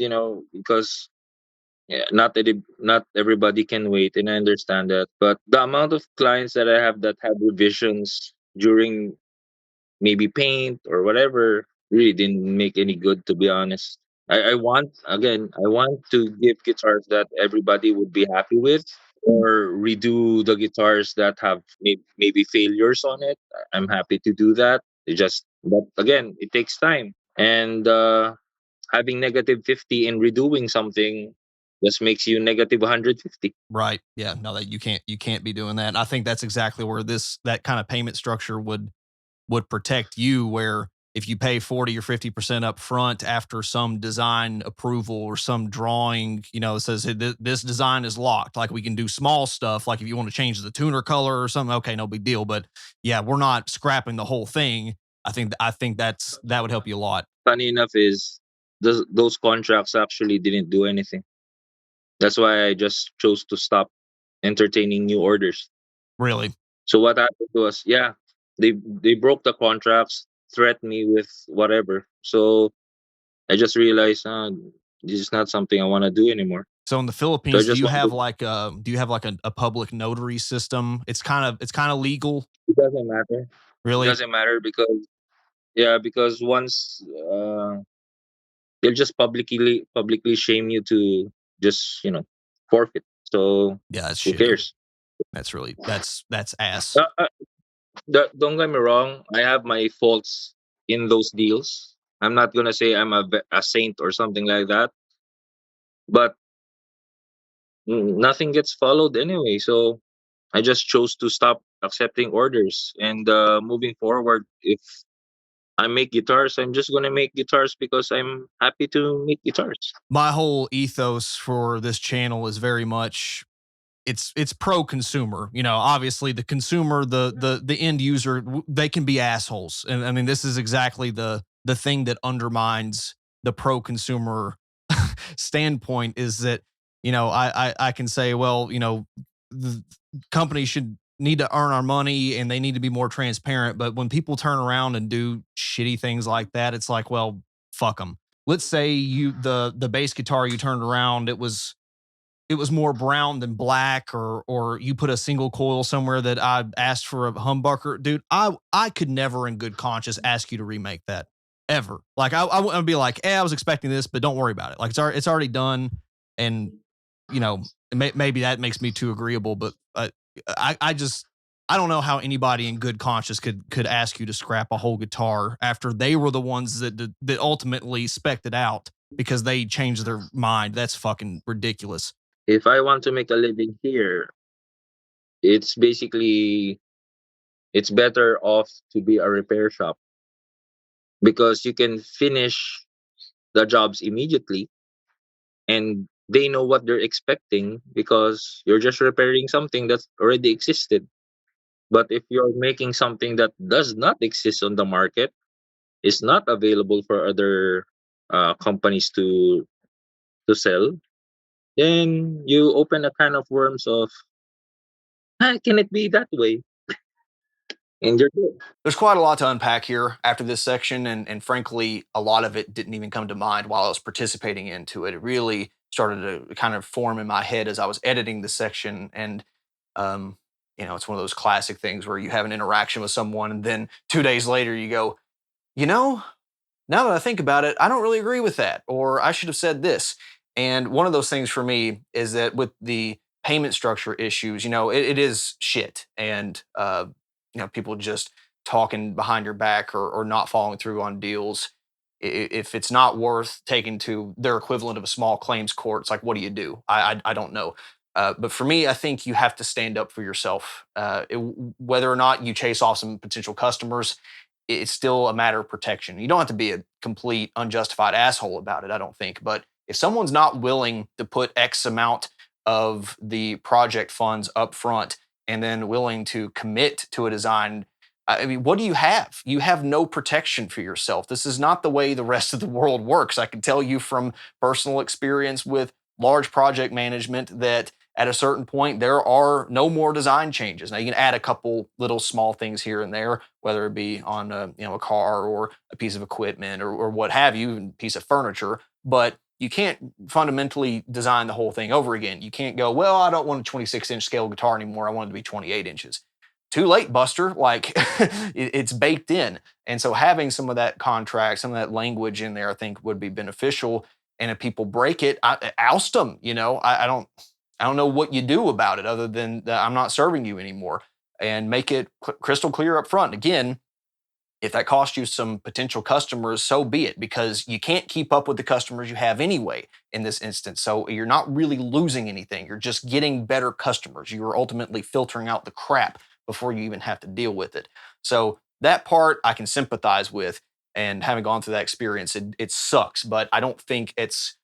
because yeah, not everybody can wait, and I understand that. But the amount of clients that I have that have revisions during maybe paint or whatever really didn't make any good, to be honest. I want to give guitars that everybody would be happy with, or redo the guitars that have maybe failures on it. I'm happy to do that. But again, it takes time, and having negative 50 in redoing something just makes you negative 150. Right. Yeah. No, that you can't be doing that. And I think that's exactly where that kind of payment structure would protect you, where if you pay 40 or 50% up front after some design approval or some drawing, it says hey, this design is locked. Like we can do small stuff. Like if you want to change the tuner color or something, okay, no big deal. But yeah, we're not scrapping the whole thing. I think that would help you a lot. Funny enough is those contracts actually didn't do anything. That's why I just chose to stop entertaining new orders. Really. So what happened was, yeah, they broke the contracts, threatened me with whatever. So I just realized, this is not something I want to do anymore. So in the So I Philippines, just want to. do you have like a public notary system? It's kind of legal, It doesn't matter. It really. doesn't matter because once they'll just publicly shame you to just forfeit. So Yeah, that's who shitty. cares? That's ass. Don't get me wrong. I have my faults in those deals. I'm not gonna say I'm a saint or something like that, but nothing gets followed anyway. So I just chose to stop accepting orders, and moving forward, if I make guitars, I'm just gonna make guitars because I'm happy to make guitars. My whole ethos for this channel is very much it's pro consumer. Obviously the consumer, the end user, they can be assholes. And I mean, this is exactly the thing that undermines the pro consumer standpoint, is that, I can say, well, the companies should need to earn our money and they need to be more transparent. But when people turn around and do shitty things like that, it's like, well, fuck them. Let's say the bass guitar you turned around, it was more brown than black, or you put a single coil somewhere that I asked for a humbucker, dude. I could never in good conscience ask you to remake that ever. Like I would be like, I was expecting this, but don't worry about it. Like it's already done, and maybe that makes me too agreeable, but I just I don't know how anybody in good conscience could ask you to scrap a whole guitar after they were the ones that ultimately spec'd it out because they changed their mind. That's fucking ridiculous. If I want to make a living here, it's basically it's better off to be a repair shop because you can finish the jobs immediately and they know what they're expecting because you're just repairing something that's already existed. But if you're making something that does not exist on the market, is not available for other companies to sell, then you open a kind of worms of, "Ah, can it be that way?" And you're good. There's quite a lot to unpack here after this section, and frankly, a lot of it didn't even come to mind while I was participating into it. It really started to kind of form in my head as I was editing the section, and um, it's one of those classic things where you have an interaction with someone, and then 2 days later, you go, you know, now that I think about it, I don't really agree with that, or I should have said this. And one of those things for me is that with the payment structure issues, it is shit. And, people just talking behind your back or not following through on deals. If it's not worth taking to their equivalent of a small claims court, it's like, what do you do? I don't know. But for me, I think you have to stand up for yourself. Whether or not you chase off some potential customers, it's still a matter of protection. You don't have to be a complete unjustified asshole about it, I don't think. But if someone's not willing to put X amount of the project funds up front and then willing to commit to a design, I mean, what do you have? You have no protection for yourself. This is not the way the rest of the world works. I can tell you from personal experience with large project management that at a certain point there are no more design changes. Now you can add a couple little small things here and there, whether it be on a car or a piece of equipment or what have you, a piece of furniture, but you can't fundamentally design the whole thing over again. You can't go, well, I don't want a 26-inch scale guitar anymore. I want it to be 28 inches. Too late, Buster. Like it's baked in. And so having some of that contract, some of that language in there, I think would be beneficial. And if people break it, oust them. I don't know what you do about it other than that I'm not serving you anymore, and make it crystal clear up front. Again, if that costs you some potential customers, so be it, because you can't keep up with the customers you have anyway in this instance. So you're not really losing anything. You're just getting better customers. You are ultimately filtering out the crap before you even have to deal with it. So that part I can sympathize with. And having gone through that experience, it sucks, but I don't think it's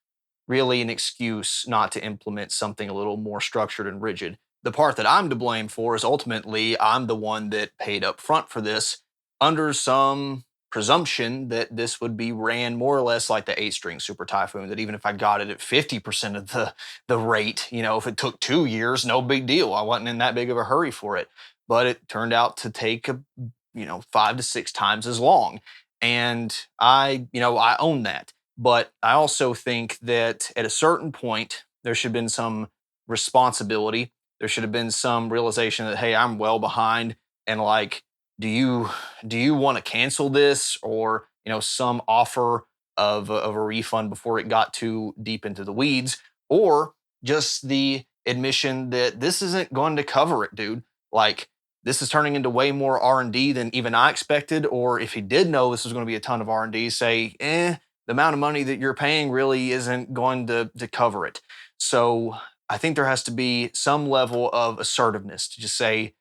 really an excuse not to implement something a little more structured and rigid. The part that I'm to blame for is ultimately I'm the one that paid up front for this under some presumption that this would be ran more or less like the 8-string Super Typhoon, that even if I got it at 50% of the rate, if it took 2 years, no big deal. I wasn't in that big of a hurry for it. But it turned out to take 5 to 6 times as long. And I own that. But I also think that at a certain point, there should have been some responsibility. There should have been some realization that, hey, I'm well behind. And like, do you want to cancel this, or, some offer of a refund before it got too deep into the weeds, or just the admission that this isn't going to cover it, dude. Like, this is turning into way more R&D than even I expected. Or if he did know this was going to be a ton of R&D, say, the amount of money that you're paying really isn't going to cover it. So I think there has to be some level of assertiveness to just say,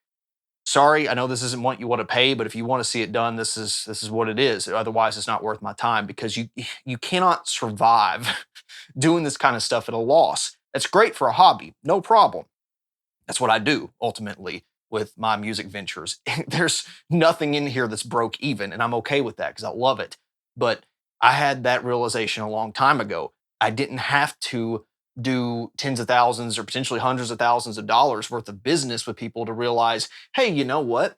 sorry, I know this isn't what you want to pay, but if you want to see it done, this is what it is. Otherwise, it's not worth my time, because you cannot survive doing this kind of stuff at a loss. That's great for a hobby, no problem. That's what I do ultimately with my music ventures. There's nothing in here that's broke even, and I'm okay with that because I love it. But I had that realization a long time ago. I didn't have to do tens of thousands or potentially hundreds of thousands of dollars worth of business with people to realize, hey, you know what?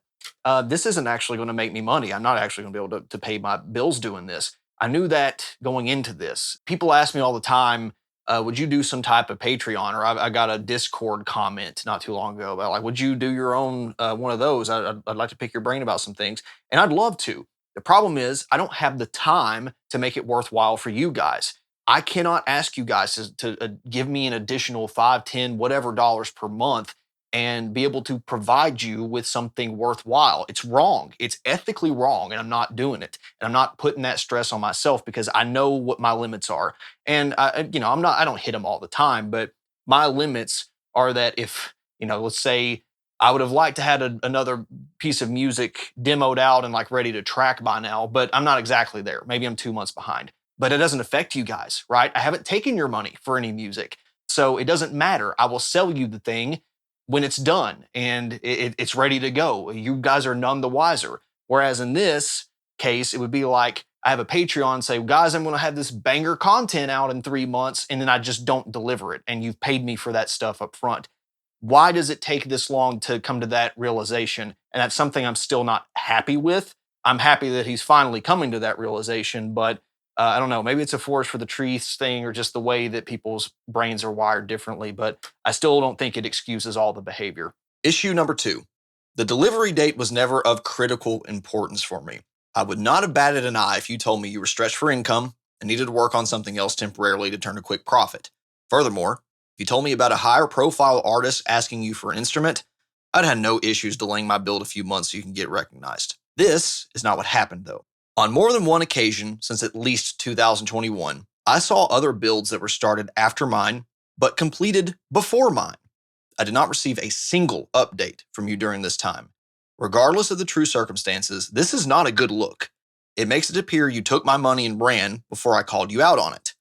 This isn't actually going to make me money. I'm not actually going to be able to pay my bills doing this. I knew that going into this. People ask me all the time, would you do some type of Patreon? Or I got a Discord comment not too long ago about, like, would you do your own one of those? I'd like to pick your brain about some things, and I'd love to. The problem is I don't have the time to make it worthwhile for you guys. I cannot ask you guys to give me an additional 5, 10, whatever dollars per month and be able to provide you with something worthwhile. It's wrong. It's ethically wrong, and I'm not doing it. And I'm not putting that stress on myself because I know what my limits are. And I don't hit them all the time, but My limits are that if, let's say I would have liked to had another piece of music demoed out and like ready to track by now, but I'm not exactly there. Maybe I'm 2 months behind, but it doesn't affect you guys, right? I haven't taken your money for any music. So it doesn't matter. I will sell you the thing when it's done and it's ready to go. You guys are none the wiser. Whereas in this case, it would be like I have a Patreon say, guys, I'm going to have this banger content out in 3 months, and then I just don't deliver it. And you've paid me for that stuff up front. Why does it take this long to come to that realization? And that's something I'm still not happy with. I'm happy that he's finally coming to that realization, but I don't know. Maybe it's a forest for the trees thing or just the way that people's brains are wired differently, but I still don't think it excuses all the behavior. Issue number 2. The delivery date was never of critical importance for me. I would not have batted an eye if you told me you were stretched for income and needed to work on something else temporarily to turn a quick profit. Furthermore, if you told me about a higher profile artist asking you for an instrument, I'd had no issues delaying my build a few months so you can get recognized. This is not what happened though. On more than one occasion since at least 2021, I saw other builds that were started after mine, but completed before mine. I did not receive a single update from you during this time. Regardless of the true circumstances, this is not a good look. It makes it appear you took my money and ran before I called you out on it.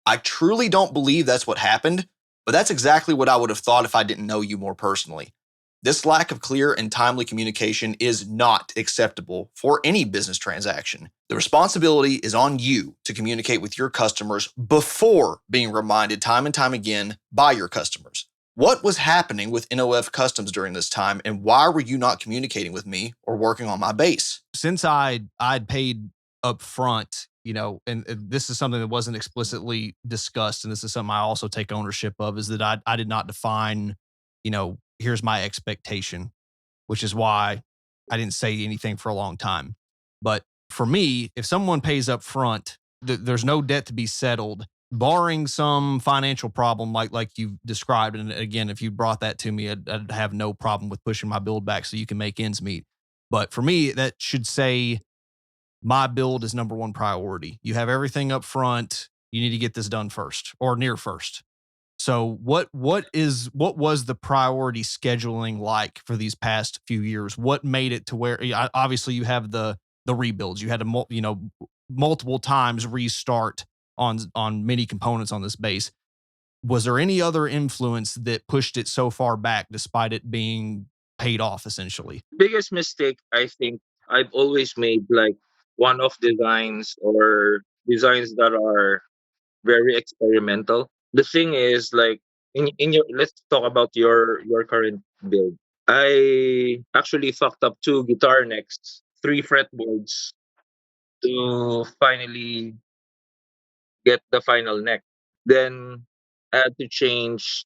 I truly don't believe that's what happened, but that's exactly what I would have thought if I didn't know you more personally. This lack of clear and timely communication is not acceptable for any business transaction. The responsibility is on you to communicate with your customers before being reminded time and time again by your customers. What was happening with NOF Customs during this time, and why were you not communicating with me or working on my base? Since I'd paid up front, and this is something that wasn't explicitly discussed, and this is something I also take ownership of, is that I did not define, here's my expectation, which is why I didn't say anything for a long time. But for me, if someone pays up front, there's no debt to be settled, barring some financial problem like you've described. And again, if you brought that to me, I'd have no problem with pushing my build back so you can make ends meet. But for me, that should say my build is number one priority. You have everything up front. You need to get this done first or near first. So what was the priority scheduling like for these past few years? What made it to where obviously you have the rebuilds. You had to multiple times restart on many components on this base. Was there any other influence that pushed it so far back despite it being paid off essentially? Biggest mistake I think I've always made, like one-off designs or designs that are very experimental. The thing is, like, in your, let's talk about your current build. I actually fucked up 2 guitar necks, 3 fretboards to finally get the final neck. Then I had to change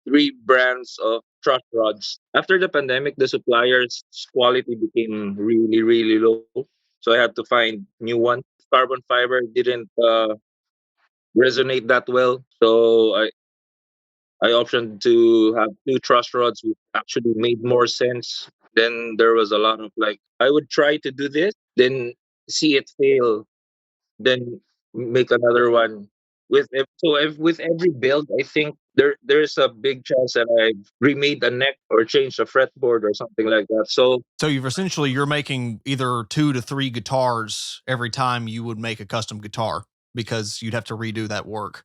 3 brands of truss rods. After the pandemic, the suppliers' quality became really, really low. So I had to find new ones. Carbon fiber didn't resonate that well. So I optioned to have 2 truss rods, which actually made more sense. Then there was a lot of like, I would try to do this, then see it fail, then make another one. With every build, I think there's a big chance that I remade a neck or changed a fretboard or something like that. So You're making either 2 to 3 guitars every time you would make a custom guitar because you'd have to redo that work.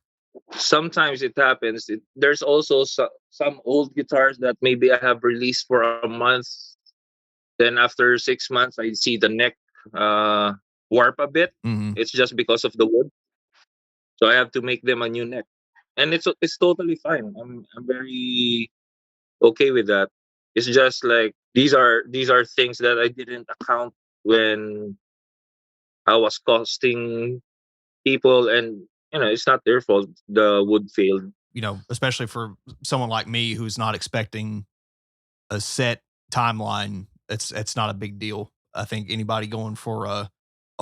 sometimes it happens. There's also some old guitars that maybe I have released for a month. Then after 6 months, I see the neck warp a bit. Mm-hmm. It's just because of the wood. So I have to make them a new neck, and it's totally fine. I'm very okay with that. It's just like these are things that I didn't account when I was costing people, and it's not their fault the wood failed. Especially for someone like me who's not expecting a set timeline, it's not a big deal. I think anybody going for a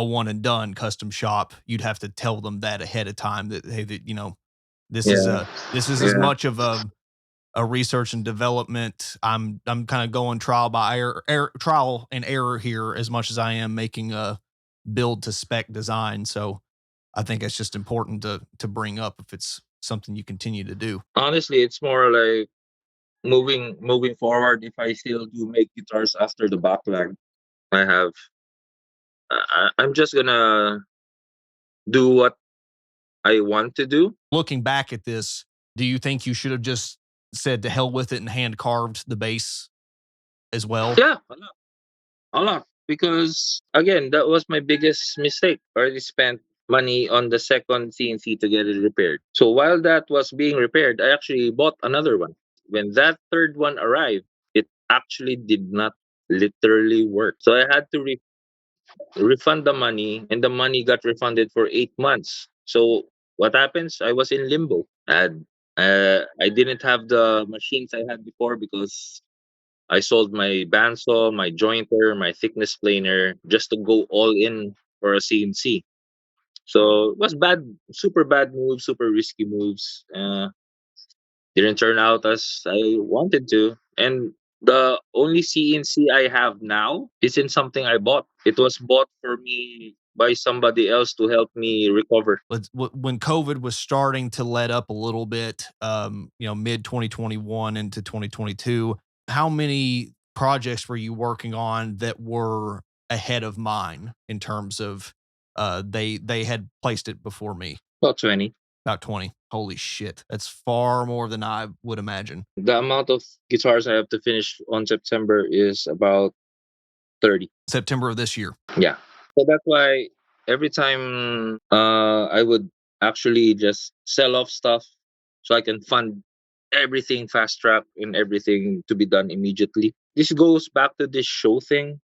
one and done custom shop, you'd have to tell them that ahead of time that, hey, this is as much of a research and development. I'm kind of going trial and error here as much as I am making a build to spec design. So I think it's just important to bring up if it's something you continue to do? Honestly, it's more like moving forward. If I still do make guitars after the backlog I have, I'm just gonna do what I want to do. Looking back at this, do you think you should have just said to hell with it and hand carved the bass as well? Yeah, a lot. Because again, that was my biggest mistake. I already spent money on the second CNC to get it repaired. So while that was being repaired, I actually bought another one. When that third one arrived, it actually did not literally work. So I had to refund the money, and the money got refunded for 8 months. So what happens? I was in limbo. I didn't have the machines I had before because I sold my bandsaw, my jointer, my thickness planer just to go all in for a CNC. So it was bad, super bad moves, super risky moves. Didn't turn out as I wanted to. And the only CNC I have now isn't something I bought. It was bought for me by somebody else to help me recover. When COVID was starting to let up a little bit, mid 2021 into 2022, how many projects were you working on that were ahead of mine in terms of they had placed it before me? About 20. About 20. Holy shit. That's far more than I would imagine. The amount of guitars I have to finish on September is about 30. September of this year. Yeah. So that's why every time I would actually just sell off stuff so I can fund everything fast track and everything to be done immediately. This goes back to this show thing.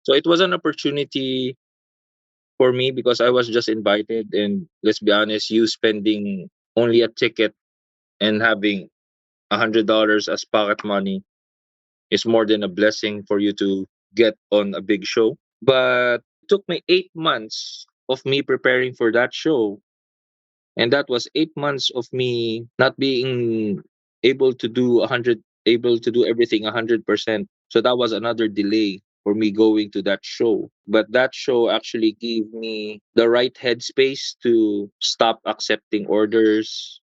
So it was an opportunity for me because I was just invited, and let's be honest, you spending only a ticket and having $100 as pocket money is more than a blessing for you to get on a big show. But it took me 8 months of me preparing for that show. And that was 8 months of me not being able to do everything 100%. So that was another delay for me going to that show. But that show actually gave me the right headspace to stop accepting orders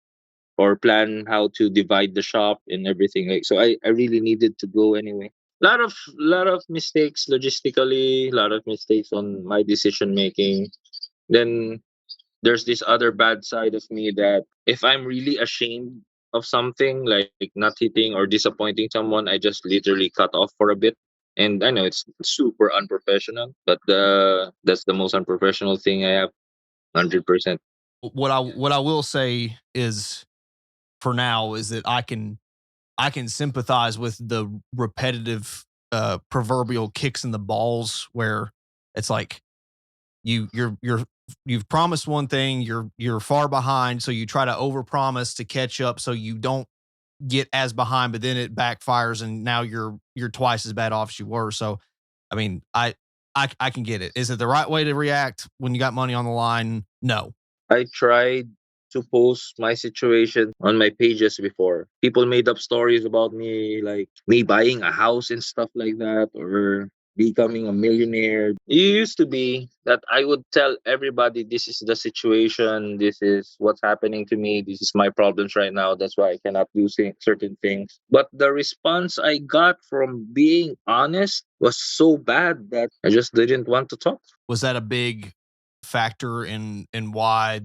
or plan how to divide the shop and everything. Like, so I really needed to go anyway. Lot of mistakes logistically, a lot of mistakes on my decision making. Then there's this other bad side of me that if I'm really ashamed of something like not hitting or disappointing someone, I just literally cut off for a bit. And I know it's super unprofessional, but that's the most unprofessional thing I have. 100%. What I will say is, for now, is that I can sympathize with the repetitive proverbial kicks in the balls where it's like you've promised one thing, you're far behind, so you try to overpromise to catch up so you don't get as behind, but then it backfires and now you're twice as bad off as you were. So I mean, I can get it. Is it the right way to react when you got money on the line? No. I tried to post my situation on my pages before. People made up stories about me, like me buying a house and stuff like that, or becoming a millionaire. It used to be that I would tell everybody this is the situation, this is what's happening to me, this is my problems right now, that's why I cannot do certain things. But the response I got from being honest was so bad that I just didn't want to talk. Was that a big factor in why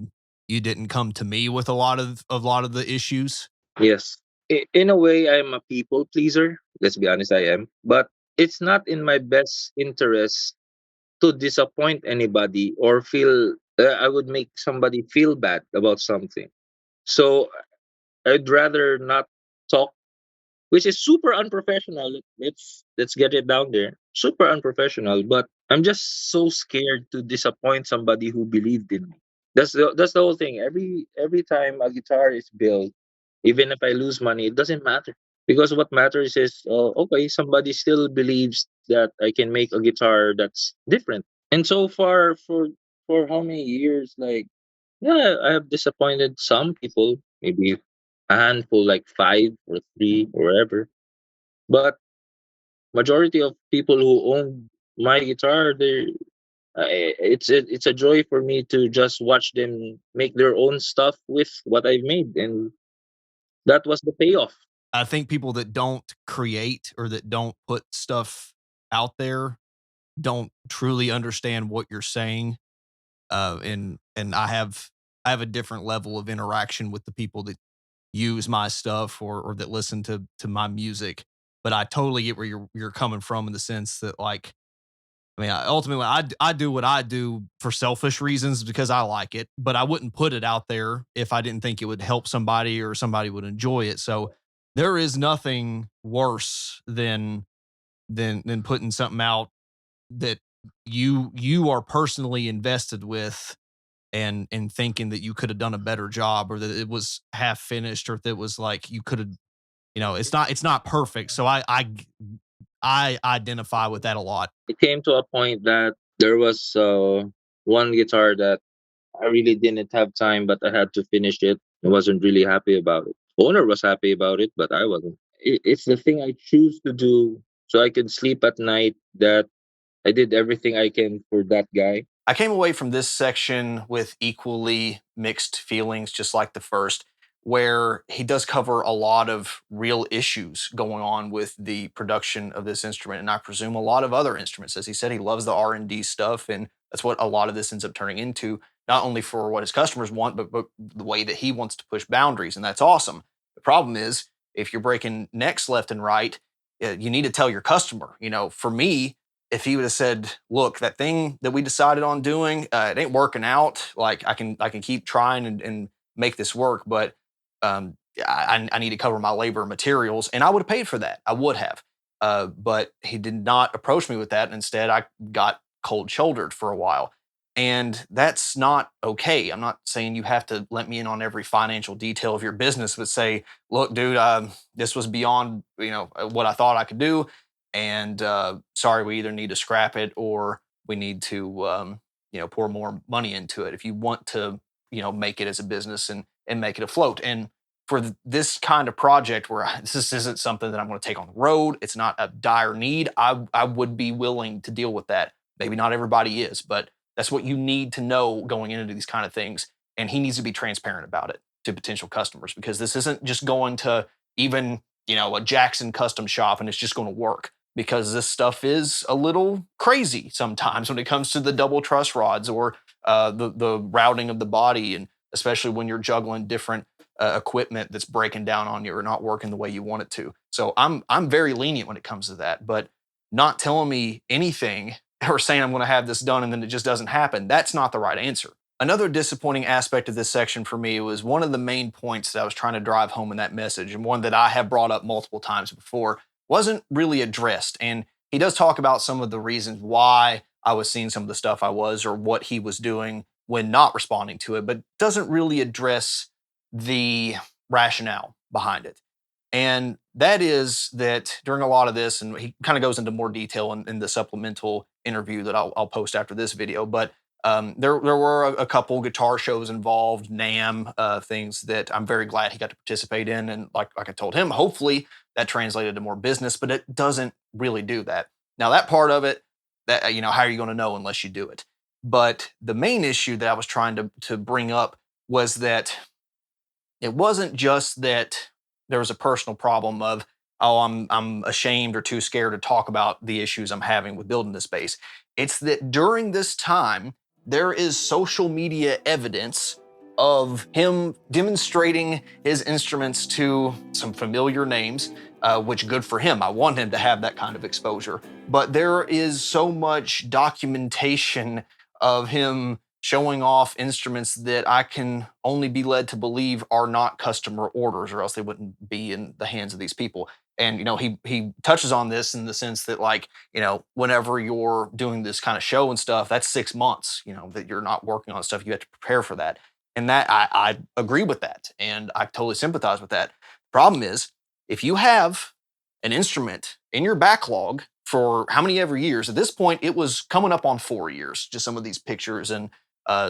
you didn't come to me with a lot of the issues? Yes. In a way, I'm a people pleaser. Let's be honest, I am. But it's not in my best interest to disappoint anybody or feel I would make somebody feel bad about something. So I'd rather not talk, which is super unprofessional. Let's get it down there. Super unprofessional, but I'm just so scared to disappoint somebody who believed in me. That's the whole thing. Every time a guitar is built, even if I lose money, it doesn't matter because what matters is okay, somebody still believes that I can make a guitar that's different. And so far, for how many years, like yeah, I have disappointed some people, maybe a handful, like five or three or whatever. But majority of people who own my guitar, It's a joy for me to just watch them make their own stuff with what I've made, and that was the payoff. I think people that don't create or that don't put stuff out there don't truly understand what you're saying. And I have a different level of interaction with the people that use my stuff or that listen to my music. But I totally get where you're coming from in the sense that, like, I mean, ultimately, I do what I do for selfish reasons because I like it, but I wouldn't put it out there if I didn't think it would help somebody or somebody would enjoy it. So there is nothing worse than putting something out that you are personally invested with and thinking that you could have done a better job or that it was half finished or that it was like you could have, it's not perfect. So I identify with that a lot. It came to a point that there was one guitar that I really didn't have time, but I had to finish it. I wasn't really happy about it. Owner was happy about it, but I wasn't. It's the thing I choose to do so I can sleep at night, that I did everything I can for that guy. I came away from this section with equally mixed feelings, just like the first, where he does cover a lot of real issues going on with the production of this instrument, and I presume a lot of other instruments. As he said, he loves the R&D stuff, and that's what a lot of this ends up turning into, not only for what his customers want, but the way that he wants to push boundaries, and that's awesome. The problem is, if you're breaking necks left and right, you need to tell your customer. For me, if he would have said, "Look, that thing that we decided on doing, it ain't working out. Like I can keep trying and make this work, but I need to cover my labor and materials," and I would have paid for that. I would have, but he did not approach me with that. Instead, I got cold shouldered for a while, and that's not okay. I'm not saying you have to let me in on every financial detail of your business, but say, "Look, dude, this was beyond what I thought I could do." And sorry, we either need to scrap it or we need to pour more money into it if you want to make it as a business and make it afloat. And for this kind of project where this isn't something that I'm going to take on the road, it's not a dire need, I would be willing to deal with that. Maybe not everybody is, but that's what you need to know going into these kind of things. And he needs to be transparent about it to potential customers, because this isn't just going to even a Jackson custom shop and it's just going to work, because this stuff is a little crazy sometimes when it comes to the double truss rods or the routing of the body, and especially when you're juggling different equipment that's breaking down on you or not working the way you want it to. So I'm very lenient when it comes to that, but not telling me anything or saying I'm going to have this done and then it just doesn't happen, that's not the right answer. Another disappointing aspect of this section for me was one of the main points that I was trying to drive home in that message, and one that I have brought up multiple times before, wasn't really addressed. And he does talk about some of the reasons why I was seeing some of the stuff I was, or what he was doing when not responding to it, but doesn't really address the rationale behind it. And that is that during a lot of this, and he kind of goes into more detail in the supplemental interview that I'll post after this video, but there were a couple guitar shows involved, NAMM things that I'm very glad he got to participate in, and like I told him, hopefully that translated to more business, but it doesn't really do that. Now that part of it, that how are you going to know unless you do it? But the main issue that I was trying to bring up was that it wasn't just that there was a personal problem of, oh, I'm ashamed or too scared to talk about the issues I'm having with building this base. It's that during this time there is social media evidence of him demonstrating his instruments to some familiar names, which good for him. I want him to have that kind of exposure. But there is so much documentation of him showing off instruments that I can only be led to believe are not customer orders, or else they wouldn't be in the hands of these people. And he touches on this in the sense that, like, whenever you're doing this kind of show and stuff, that's 6 months, that you're not working on stuff. You have to prepare for that. And that I agree with that. And I totally sympathize with that. Problem is, if you have an instrument in your backlog for how many ever years, at this point, it was coming up on 4 years, just some of these pictures and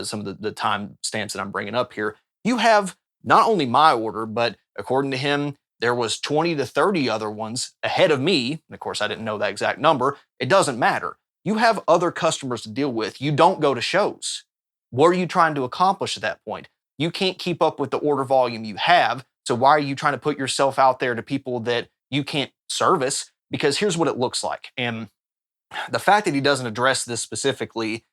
some of the time stamps that I'm bringing up here, you have not only my order, but according to him, there was 20 to 30 other ones ahead of me. And of course, I didn't know that exact number. It doesn't matter. You have other customers to deal with. You don't go to shows. What are you trying to accomplish at that point? You can't keep up with the order volume you have. So why are you trying to put yourself out there to people that you can't service? Because here's what it looks like. And the fact that he doesn't address this specifically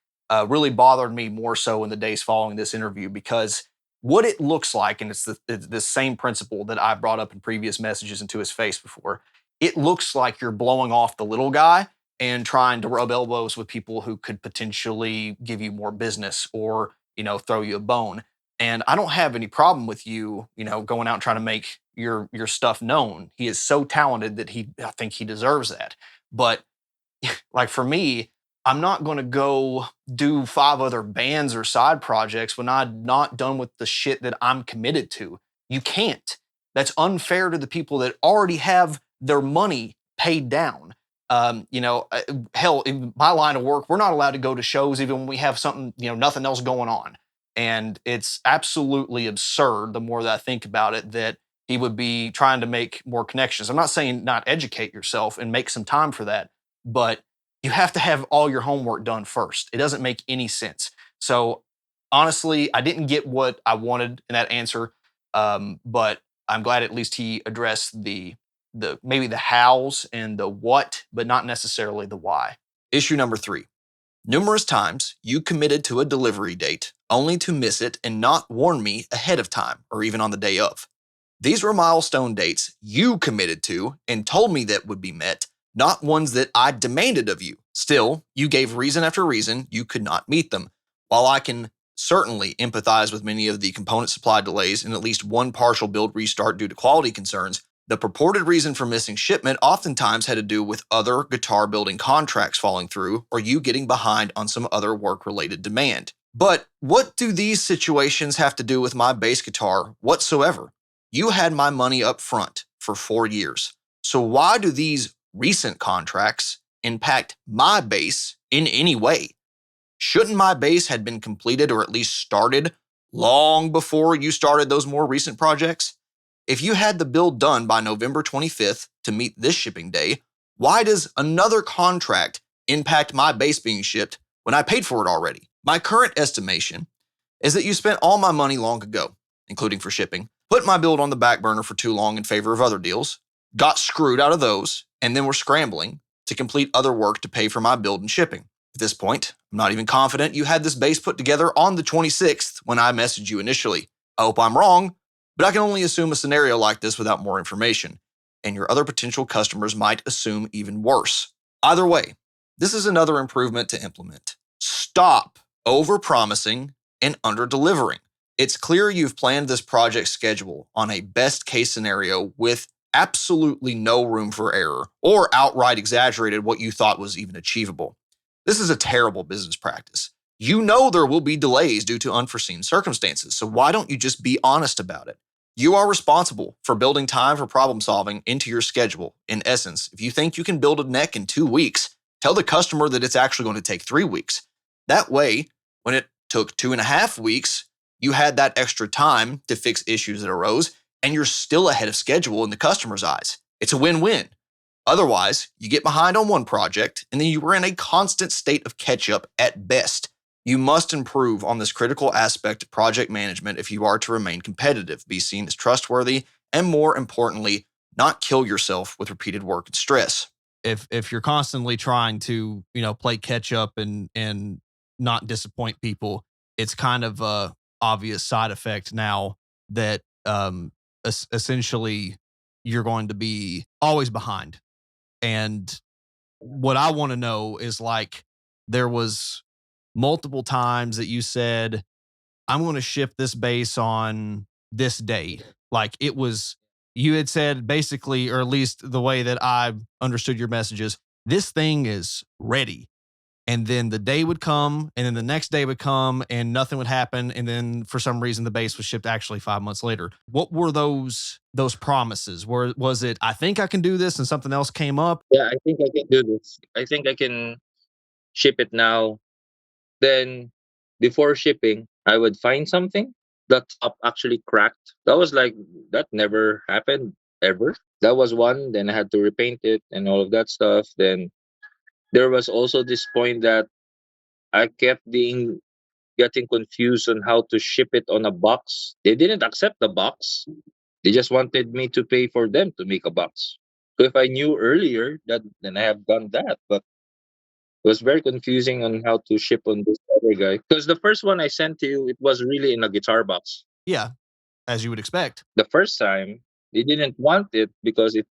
really bothered me more so in the days following this interview, because what it looks like, and it's the same principle that I brought up in previous messages into his face before, it looks like you're blowing off the little guy and trying to rub elbows with people who could potentially give you more business or, throw you a bone. And I don't have any problem with you, going out and trying to make your stuff known. He is so talented that I think he deserves that. But like for me, I'm not going to go do 5 other bands or side projects when I'm not done with the shit that I'm committed to. You can't. That's unfair to the people that already have their money paid down. Hell, in my line of work, we're not allowed to go to shows even when we have something, nothing else going on. And it's absolutely absurd, the more that I think about it, that he would be trying to make more connections. I'm not saying not educate yourself and make some time for that, but you have to have all your homework done first. It doesn't make any sense. So honestly, I didn't get what I wanted in that answer, but I'm glad at least he addressed the maybe the hows and the what, but not necessarily the why. Issue number 3. Numerous times you committed to a delivery date only to miss it and not warn me ahead of time or even on the day of. These were milestone dates you committed to and told me that would be met, not ones that I demanded of you. Still, you gave reason after reason you could not meet them. While I can certainly empathize with many of the component supply delays and at least one partial build restart due to quality concerns, the purported reason for missing shipment oftentimes had to do with other guitar building contracts falling through or you getting behind on some other work-related demand. But what do these situations have to do with my bass guitar whatsoever? You had my money up front for 4 years. So why do these recent contracts impact my bass in any way? Shouldn't my bass had been completed or at least started long before you started those more recent projects? If you had the build done by November 25th to meet this shipping day, why does another contract impact my bass being shipped when I paid for it already? My current estimation is that you spent all my money long ago, including for shipping, put my build on the back burner for too long in favor of other deals, got screwed out of those, and then were scrambling to complete other work to pay for my build and shipping. At this point, I'm not even confident you had this bass put together on the 26th when I messaged you initially. I hope I'm wrong, but I can only assume a scenario like this without more information, and your other potential customers might assume even worse. Either way, this is another improvement to implement. Stop over-promising and under-delivering. It's clear you've planned this project schedule on a best-case scenario with absolutely no room for error, or outright exaggerated what you thought was even achievable. This is a terrible business practice. You know there will be delays due to unforeseen circumstances, so why don't you just be honest about it? You are responsible for building time for problem solving into your schedule. In essence, if you think you can build a neck in 2 weeks, tell the customer that it's actually going to take 3 weeks. That way, when it took 2.5 weeks, you had that extra time to fix issues that arose, and you're still ahead of schedule in the customer's eyes. It's a win-win. Otherwise, you get behind on one project, and then you were in a constant state of catch-up at best. You must improve on this critical aspect of project management if you are to remain competitive, be seen as trustworthy, and more importantly, not kill yourself with repeated work and stress. If you're constantly trying to, play catch up and not disappoint people, it's kind of a obvious side effect now that essentially you're going to be always behind. And what I want to know is, like, there was multiple times that you said, I'm going to ship this bass on this day. Like, you had said basically, or at least the way that I understood your messages, this thing is ready. And then the day would come, and then the next day would come, and nothing would happen. And then for some reason, the bass was shipped actually 5 months later. What were those promises? Was it, I think I can do this, and something else came up? Yeah, I think I can do this. I think I can ship it now. Then before shipping, I would find something. The top actually cracked. That never happened ever. That was one. Then I had to repaint it and all of that stuff. Then There was also this point that I kept getting confused on how to ship it on a box. They didn't accept the box. They just wanted me to pay for them to make a box. So if I knew earlier that, then I have done that. But it was very confusing on how to ship on this other guy. Because the first one I sent to you, it was really in a guitar box. Yeah, as you would expect. The first time they didn't want it because it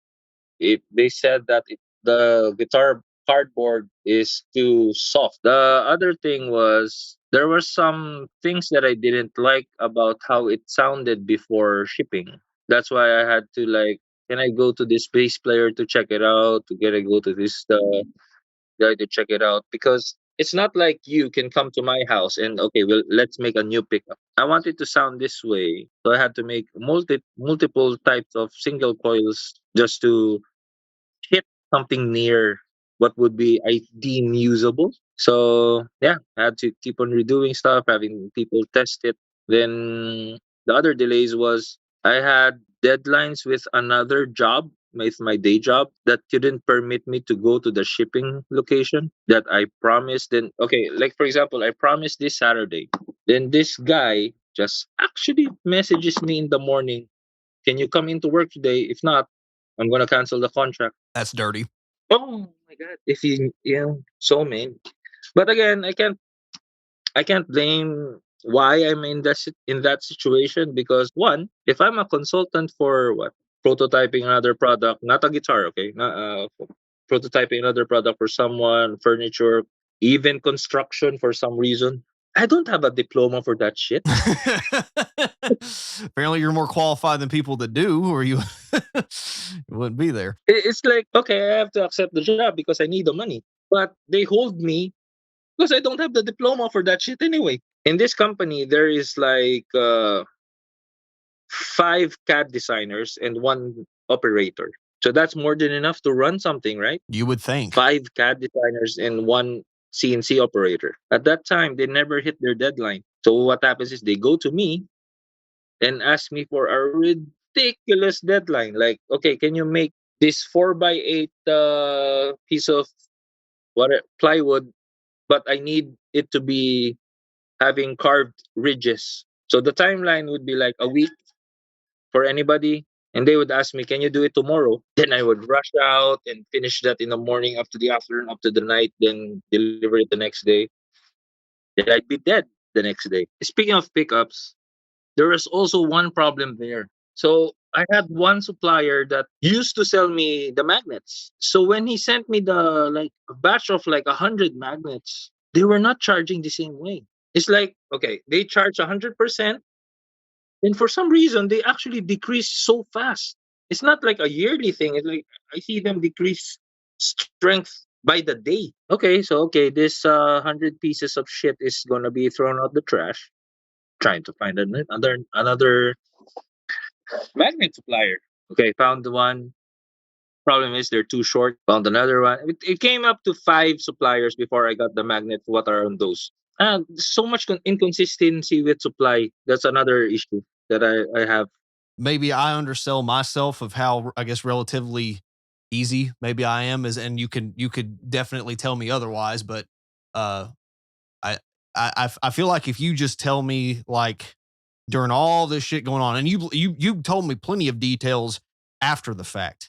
they said that the guitar cardboard is too soft. The other thing was there were some things that I didn't like about how it sounded before shipping. That's why I had to like, can I go to this bass player to check it out? Can I go to this guy to check it out? Because it's not like you can come to my house and okay, well, let's make a new pickup. I want it to sound this way, so I had to make multiple types of single coils just to hit something near what would be I deem usable. So yeah, I had to keep on redoing stuff, having people test it. Then the other delays was I had deadlines with another job, with my day job, that couldn't permit me to go to the shipping location that I promised. Then okay, like for example, I promised this Saturday. Then this guy just actually messages me in the morning, can you come into work today? If not, I'm gonna cancel the contract. That's dirty. Oh my god! If you so mean. But again, I can't blame why I'm in that situation because one, if I'm a consultant for what prototyping another product, not a guitar, okay, not prototyping another product for someone, furniture, even construction for some reason, I don't have a diploma for that shit. Apparently, you're more qualified than people that do, or you wouldn't be there. It's like okay, I have to accept the job because I need the money, but they hold me because I don't have the diploma for that shit anyway. In this company, there is like five CAD designers and one operator. So that's more than enough to run something, right? You would think. Five CAD designers and one CNC operator. At that time, they never hit their deadline. So what happens is they go to me and ask me for a ridiculous deadline. Like, okay, can you make this 4x8 piece of plywood, but I need it to be having carved ridges. So the timeline would be like a week for anybody. And they would ask me, can you do it tomorrow? Then I would rush out and finish that in the morning, up to the afternoon, up to the night, then deliver it the next day. Then I'd be dead the next day. Speaking of pickups, there was also one problem there. So I had one supplier that used to sell me the magnets. So when he sent me the like a batch of like 100 magnets, they were not charging the same way. It's like okay, they charge 100%, and for some reason they actually decrease so fast. It's not like a yearly thing. It's like I see them decrease strength by the day. Okay, so okay, this 100 pieces of shit is gonna be thrown out the trash. Trying to find another magnet supplier. Okay, found the one. Problem is they're too short. Found another one. It came up to five suppliers before I got the magnet. What are on those? So much inconsistency with supply. That's another issue that I have. Maybe I undersell myself of how I guess relatively easy maybe I am, and you could definitely tell me otherwise. But uh, I I feel like if you just tell me like during all this shit going on, and you told me plenty of details after the fact,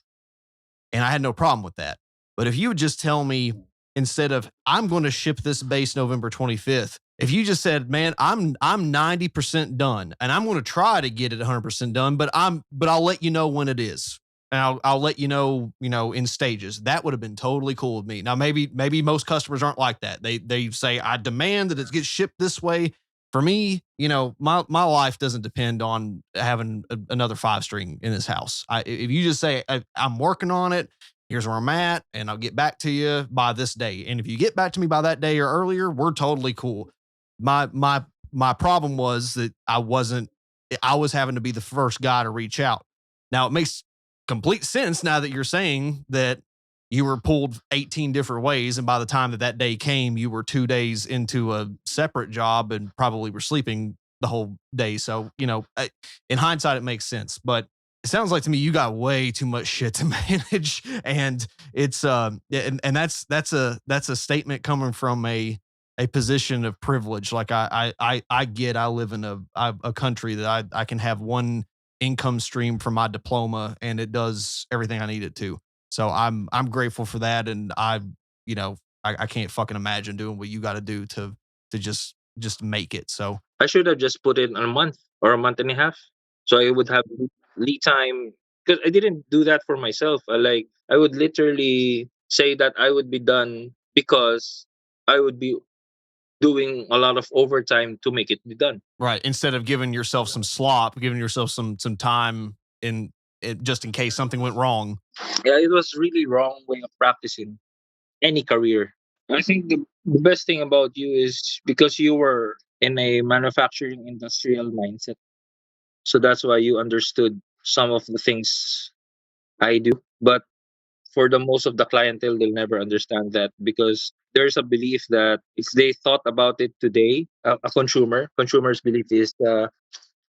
and I had no problem with that. But if you would just tell me instead of I'm going to ship this base November 25th, if you just said, "Man, I'm 90% done, and I'm going to try to get it 100% done, but I'll let you know when it is, and I'll let you know, in stages." That would have been totally cool with me. Now, maybe most customers aren't like that. They say, "I demand that it gets shipped this way." For me, my life doesn't depend on having another 5-string in this house. If you just say, I'm working on it, here's where I'm at, and I'll get back to you by this day. And if you get back to me by that day or earlier, we're totally cool. My problem was that I was having to be the first guy to reach out. Now it makes complete sense now that you're saying that you were pulled 18 different ways, and by the time that day came, you were 2 days into a separate job and probably were sleeping the whole day. So, in hindsight, it makes sense. But it sounds like to me you got way too much shit to manage, and it's and that's a statement coming from a position of privilege. Like I get, I live in a country that I can have one income stream from my diploma and it does everything I need it to. So I'm grateful for that, and you know I can't fucking imagine doing what you got to do to just make it. So I should have just put it in a month or a month and a half, so I would have lead time. Because I didn't do that for myself. I would literally say that I would be done because I would be doing a lot of overtime to make it be done. right, instead of giving yourself some slop, giving yourself some time in it just in case something went wrong. Yeah, it was really wrong way of practicing any career. I think the best thing about you is because you were in a manufacturing industrial mindset. So that's why you understood some of the things I do. But for the most of the clientele, they'll never understand that because there's a belief that if they thought about it today, a consumer's belief is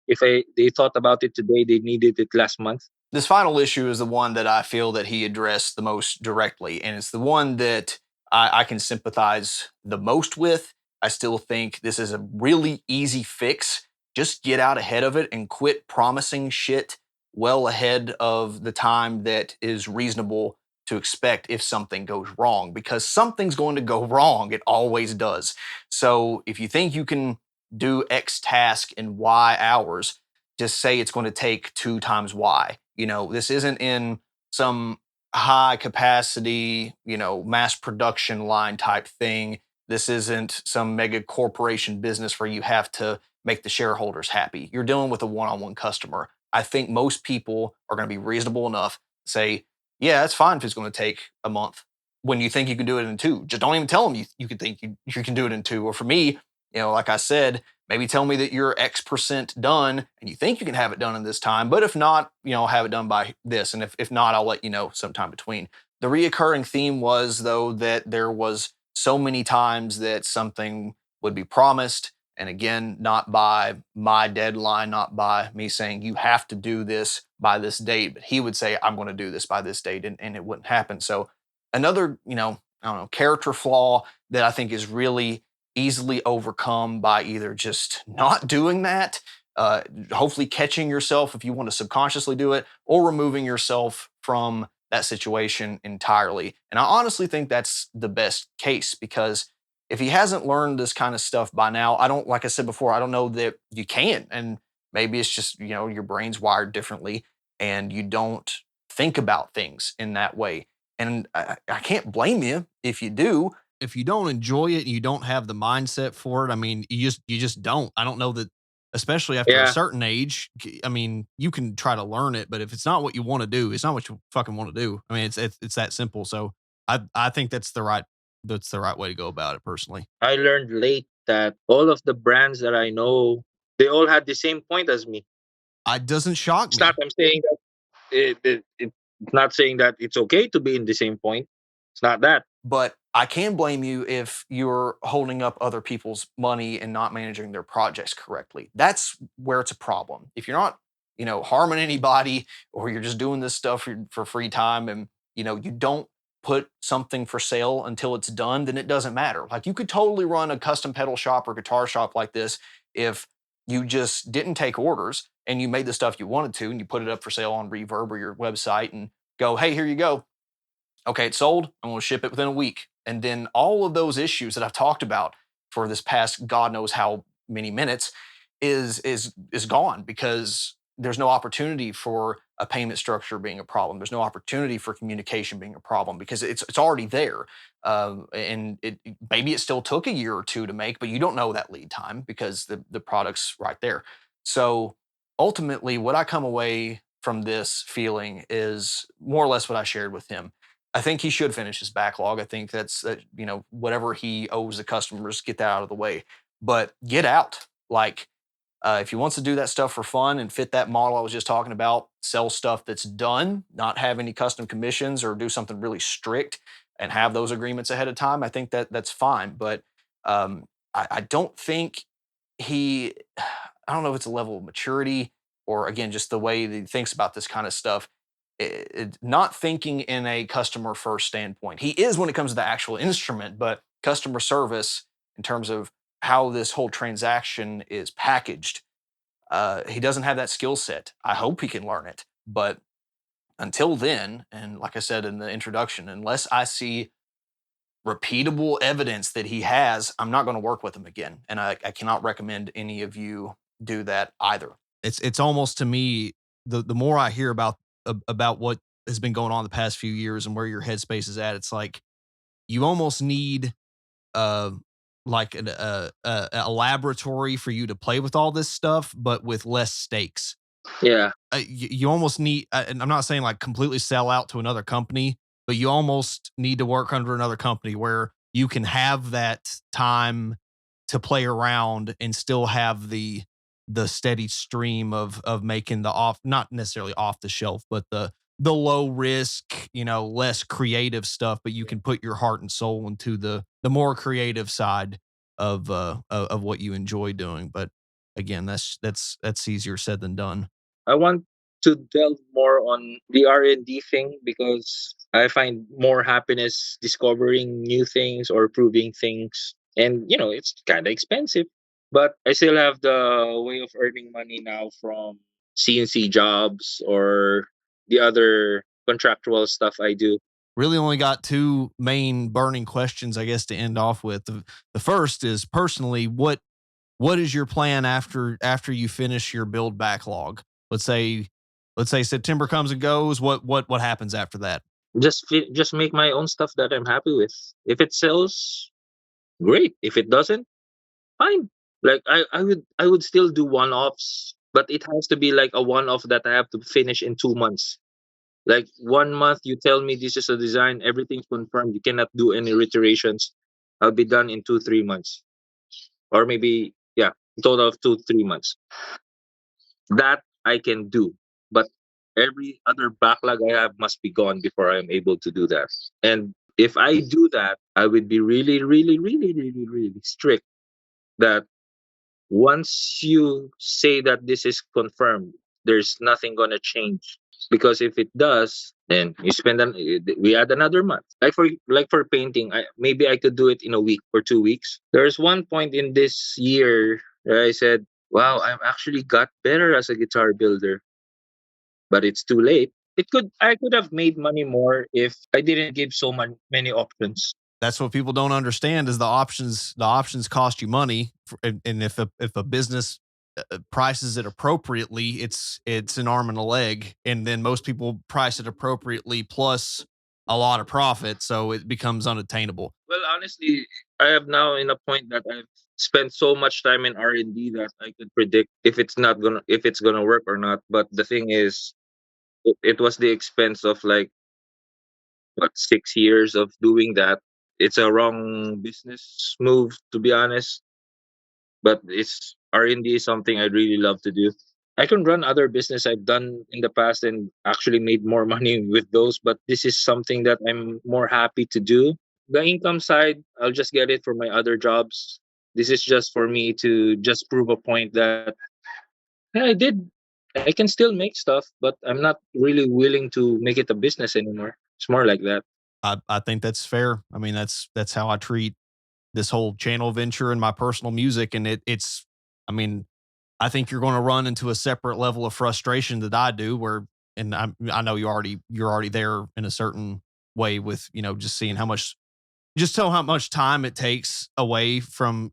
if they thought about it today, they needed it last month. This final issue is the one that I feel that he addressed the most directly, and it's the one that I can sympathize the most with. I still think this is a really easy fix. Just get out ahead of it and quit promising shit well ahead of the time that is reasonable to expect if something goes wrong, because something's going to go wrong. It always does. So if you think you can do X task in Y hours, just say it's going to take 2 times Y. This isn't in some high capacity, mass production line type thing. This isn't some mega corporation business where you have to make the shareholders happy. You're dealing with a one-on-one customer. I think most people are going to be reasonable enough to say, yeah, it's fine if it's going to take a month. When you think you can do it in 2, just don't even tell them you can think you can do it in 2. Or for me, like I said, maybe tell me that you're X% done and you think you can have it done in this time. But if not, have it done by this. And if not, I'll let you know sometime between. The reoccurring theme was, though, that there was so many times that something would be promised. And again, not by my deadline, not by me saying you have to do this by this date, but he would say, I'm going to do this by this date, and it wouldn't happen. So another, I don't know, character flaw that I think is really easily overcome by either just not doing that, hopefully catching yourself if you want to subconsciously do it, or removing yourself from that situation entirely. And I honestly think that's the best case, because if he hasn't learned this kind of stuff by now, like I said before, I don't know that you can. And maybe it's just, your brain's wired differently and you don't think about things in that way. And I can't blame you if you do. If you don't enjoy it and you don't have the mindset for it, I mean, you just don't. I don't know that, especially after a Yeah, certain age. I mean, you can try to learn it, but if it's not what you want to do, it's not what you fucking want to do. I mean, it's that simple. So I think that's the right way to go about it personally. I learned late that all of the brands that I know, they all had the same point as me. It doesn't shock It's not me. I'm saying that it's not saying that it's okay to be in the same point. It's not that. But I can blame you if you're holding up other people's money and not managing their projects correctly. That's where it's a problem. If you're not, harming anybody, or you're just doing this stuff for free time, and you don't put something for sale until it's done, then it doesn't matter. Like, you could totally run a custom pedal shop or guitar shop like this if you just didn't take orders and you made the stuff you wanted to and you put it up for sale on Reverb or your website and go, hey, here you go. Okay, it's sold. I'm going to ship it within a week. And then all of those issues that I've talked about for this past God knows how many minutes is gone, because there's no opportunity for a payment structure being a problem. There's no opportunity for communication being a problem, because it's already there. And maybe it still took a year or 2 to make, but you don't know that lead time because the product's right there. So ultimately, what I come away from this feeling is more or less what I shared with him. I think he should finish his backlog. I think that's whatever he owes the customers, get that out of the way. But get out. Like, if he wants to do that stuff for fun and fit that model I was just talking about, sell stuff that's done, not have any custom commissions, or do something really strict and have those agreements ahead of time, I think that's fine. But I don't think he, I don't know if it's a level of maturity or again, just the way that he thinks about this kind of stuff, not thinking in a customer first standpoint. He is when it comes to the actual instrument, but customer service in terms of how this whole transaction is packaged, he doesn't have that skill set. I hope he can learn it, but until then, and like I said in the introduction, unless I see repeatable evidence that he has, I'm not going to work with him again. And I cannot recommend any of you do that either. It's almost to me, the more I hear about what has been going on the past few years and where your headspace is at, it's like you almost need uh like a laboratory for you to play with all this stuff, but with less stakes. Yeah. You almost need, and I'm not saying like completely sell out to another company, but you almost need to work under another company where you can have that time to play around and still have the steady stream of making the off, not necessarily off the shelf, but the low risk, less creative stuff, but you can put your heart and soul into the more creative side of what you enjoy doing. But again, that's easier said than done. I want to delve more on the R&D thing because I find more happiness discovering new things or proving things. And it's kind of expensive, but I still have the way of earning money now from CNC jobs or the other contractual stuff I do. Really only got two main burning questions, I guess, to end off with. The first is, personally, what is your plan after you finish your build backlog? Let's say September comes and goes. What happens after that? Just make my own stuff that I'm happy with. If it sells, great. If it doesn't, fine. Like I would still do one-offs, but it has to be like a one-off that I have to finish in 2 months. Like 1 month, you tell me this is a design, everything's confirmed. You cannot do any iterations. I'll be done in 2-3 months, or maybe yeah, a total of 2-3 months. That I can do, but every other backlog I have must be gone before I'm able to do that. And if I do that, I would be really, really, really, really, really strict that once you say that this is confirmed, there's nothing gonna change. Because if it does, then we add another month. Like for painting, maybe I could do it in a week or 2 weeks. There's one point in this year where I said, "Wow, I've actually got better as a guitar builder," but it's too late. I could have made money more if I didn't give so many options. That's what people don't understand is the options cost you money. And if a business prices it appropriately, it's an arm and a leg. And then most people price it appropriately plus a lot of profit. So it becomes unattainable. Well, honestly, I have now in a point that I've spent so much time in R&D that I could predict if it's gonna work or not. But the thing is, it was the expense of like what 6 years of doing that. It's a wrong business move, to be honest. But it's R&D is something I'd really love to do. I can run other business I've done in the past and actually made more money with those, but this is something that I'm more happy to do. The income side, I'll just get it for my other jobs. This is just for me to just prove a point that yeah, I can still make stuff, but I'm not really willing to make it a business anymore. It's more like that. I think that's fair. I mean, that's how I treat this whole channel venture and my personal music. And it's, I mean, I think you're going to run into a separate level of frustration that I do and I know you're already there in a certain way with, just seeing how much time it takes away from,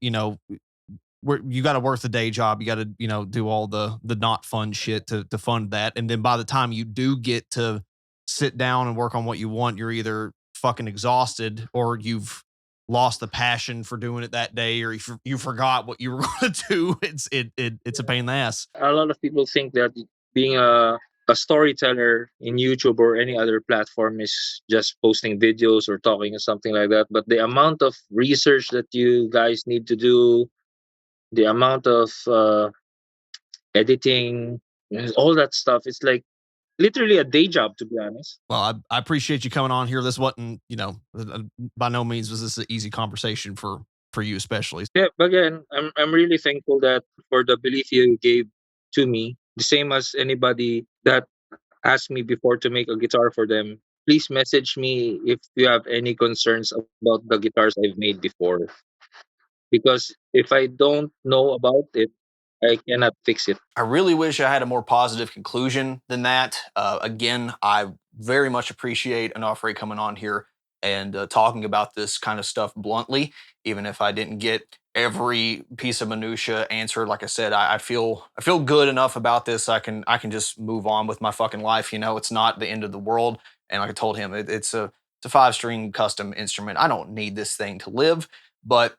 where you got to work the day job. You got to, do all the not fun shit to fund that. And then by the time you do get to sit down and work on what you want, you're either fucking exhausted or you've lost the passion for doing it that day, or you forgot what you were going to do. It's a pain in the ass. A lot of people think that being a storyteller in YouTube or any other platform is just posting videos or talking or something like that. But the amount of research that you guys need to do, the amount of editing, all that stuff, it's like literally a day job, to be honest. Well, I appreciate you coming on here. This wasn't, by no means was this an easy conversation for you, especially. Yeah, but again, I'm really thankful that for the belief you gave to me The same as anybody that asked me before to make a guitar for them. Please message me if you have any concerns about the guitars I've made before. Because if I don't know about it, I cannot fix it. I really wish I had a more positive conclusion than that. Again, I very much appreciate Onofre coming on here and talking about this kind of stuff bluntly, even if I didn't get every piece of minutia answered. Like I said, I feel good enough about this. I can just move on with my fucking life. You know, it's not the end of the world. And like I told him, it's a 5-string custom instrument. I don't need this thing to live, but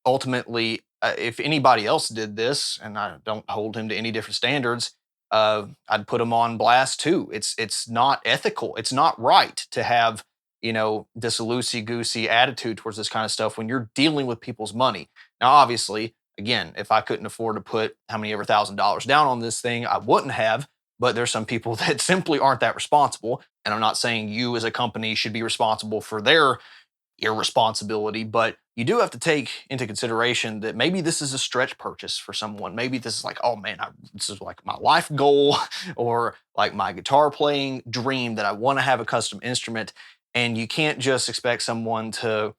ultimately, if anybody else did this, and I don't hold him to any different standards, I'd put him on blast too. It's not ethical. It's not right to have this loosey goosey attitude towards this kind of stuff when you're dealing with people's money. Now, obviously, again, if I couldn't afford to put how many ever $1,000 down on this thing, I wouldn't have. But there's some people that simply aren't that responsible. And I'm not saying you as a company should be responsible for their irresponsibility, but you do have to take into consideration that maybe this is a stretch purchase for someone. Maybe this is like, oh man, this is like my life goal or like my guitar playing dream that I want to have a custom instrument. And you can't just expect someone to,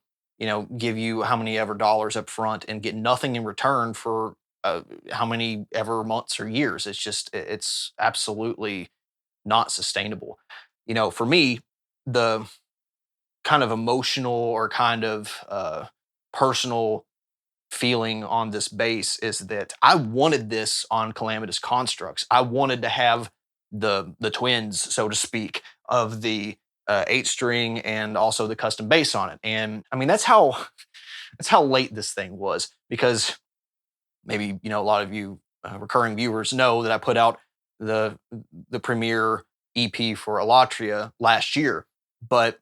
give you how many ever dollars up front and get nothing in return for how many ever months or years. It's absolutely not sustainable. For me, the kind of emotional or kind of personal feeling on this bass is that I wanted this on Calamitous Constructs. I wanted to have the twins, so to speak, of the 8-string and also the custom bass on it. And I mean that's how late this thing was, because maybe a lot of you recurring viewers know that I put out the the premiere EP for Elatria last year, but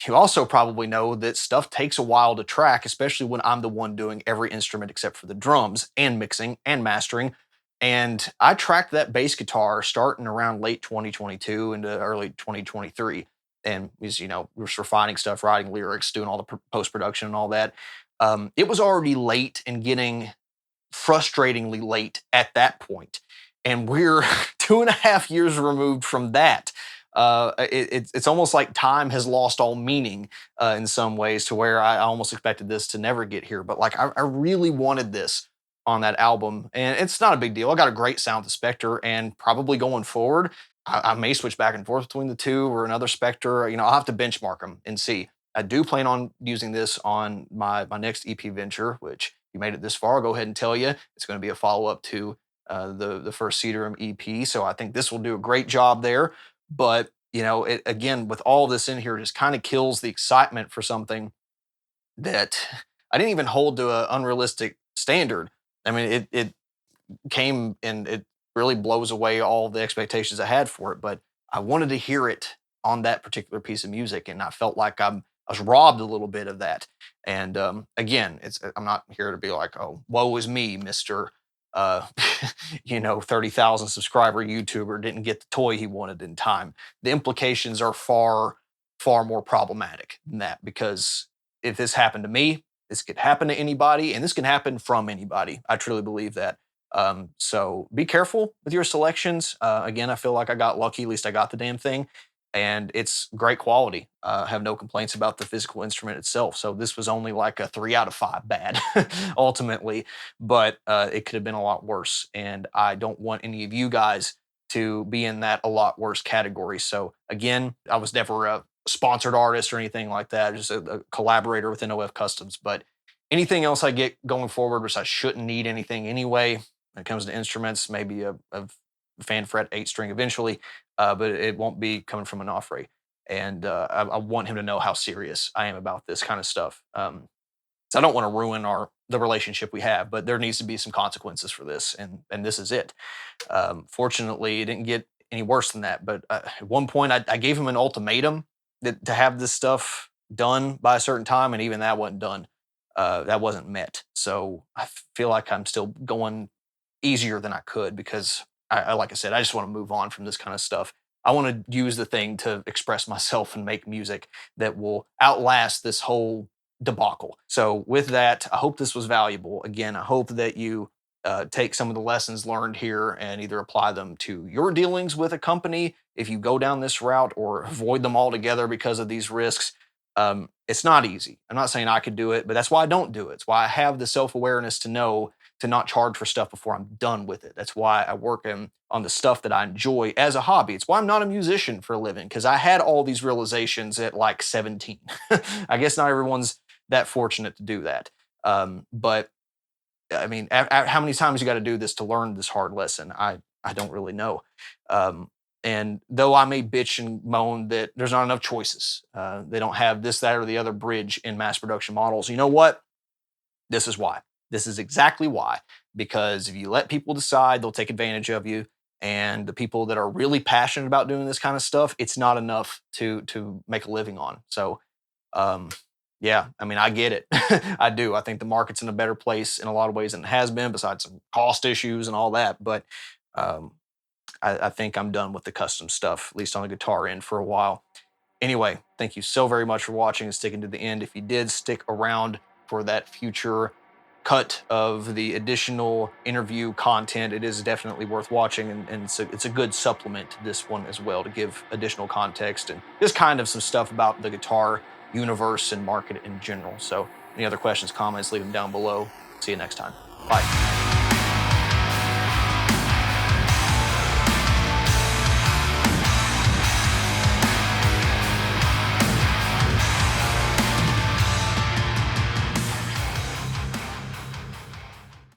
you also probably know that stuff takes a while to track, especially when I'm the one doing every instrument except for the drums and mixing and mastering. And I tracked that bass guitar starting around late 2022 into early 2023. And was, we were refining stuff, writing lyrics, doing all the post production and all that. It was already late and getting frustratingly late at that point. And we're 2.5 years removed from that. It's almost like time has lost all meaning in some ways, to where I almost expected this to never get here. But like, I really wanted this on that album, and it's not a big deal. I got a great sound with Spectre, and probably going forward, I may switch back and forth between the two or another Spectre. I'll have to benchmark them and see. I do plan on using this on my next EP venture, which you made it this far. I'll go ahead and tell you it's going to be a follow up to the first Cedarum EP. So I think this will do a great job there. But it, again, with all this in here, just kind of kills the excitement for something that I didn't even hold to an unrealistic standard. I mean, it came and it really blows away all the expectations I had for it. But I wanted to hear it on that particular piece of music, and I felt like I was robbed a little bit of that. And again, I'm not here to be like, oh, woe is me, Mister. Uh, 30,000 subscriber YouTuber didn't get the toy he wanted in time. The implications are far, far more problematic than that, because if this happened to me, this could happen to anybody, and this can happen from anybody. I truly believe that. So be careful with your selections. Again, I feel like I got lucky. At least I got the damn thing, and it's great quality. I have no complaints about the physical instrument itself. So this was only like a 3 out of 5 bad, ultimately, but it could have been a lot worse. And I don't want any of you guys to be in that a lot worse category. So again, I was never a sponsored artist or anything like that, just a collaborator with NOF Customs. But anything else I get going forward, which I shouldn't need anything anyway, when it comes to instruments, maybe a fan fret 8-string eventually, but it won't be coming from an Onofre. And I want him to know how serious I am about this kind of stuff. So I don't want to ruin the relationship we have, but there needs to be some consequences for this, and this is it. Fortunately, it didn't get any worse than that. But at one point, I gave him an ultimatum to have this stuff done by a certain time, and even that wasn't done. That wasn't met. So I feel like I'm still going easier than I could, because like I said, I just want to move on from this kind of stuff. I want to use the thing to express myself and make music that will outlast this whole debacle. So with that, I hope this was valuable. Again, I hope that you take some of the lessons learned here and either apply them to your dealings with a company if you go down this route, or avoid them altogether because of these risks. It's not easy. I'm not saying I could do it, but that's why I don't do it. It's why I have the self-awareness to know to not charge for stuff before I'm done with it. That's why I work on the stuff that I enjoy as a hobby. It's why I'm not a musician for a living, because I had all these realizations at like 17. I guess not everyone's that fortunate to do that. But I mean, how many times you got to do this to learn this hard lesson? I don't really know. And though I may bitch and moan that there's not enough choices, they don't have this, that, or the other bridge in mass production models. You know what? This is why. This is exactly why. Because if you let people decide, they'll take advantage of you. And the people that are really passionate about doing this kind of stuff, it's not enough to make a living on. So, yeah, I mean, I get it. I do. I think the market's in a better place in a lot of ways than it has been, besides some cost issues and all that. But um, I think I'm done with the custom stuff, at least on the guitar end, for a while. Anyway, thank you so very much for watching and sticking to the end. If you did stick around for that future cut of the additional interview content, it is definitely worth watching, and it's a good supplement to this one as well, to give additional context and just kind of some stuff about the guitar universe and market in general. So any other questions, comments, leave them down below. See you next time. Bye.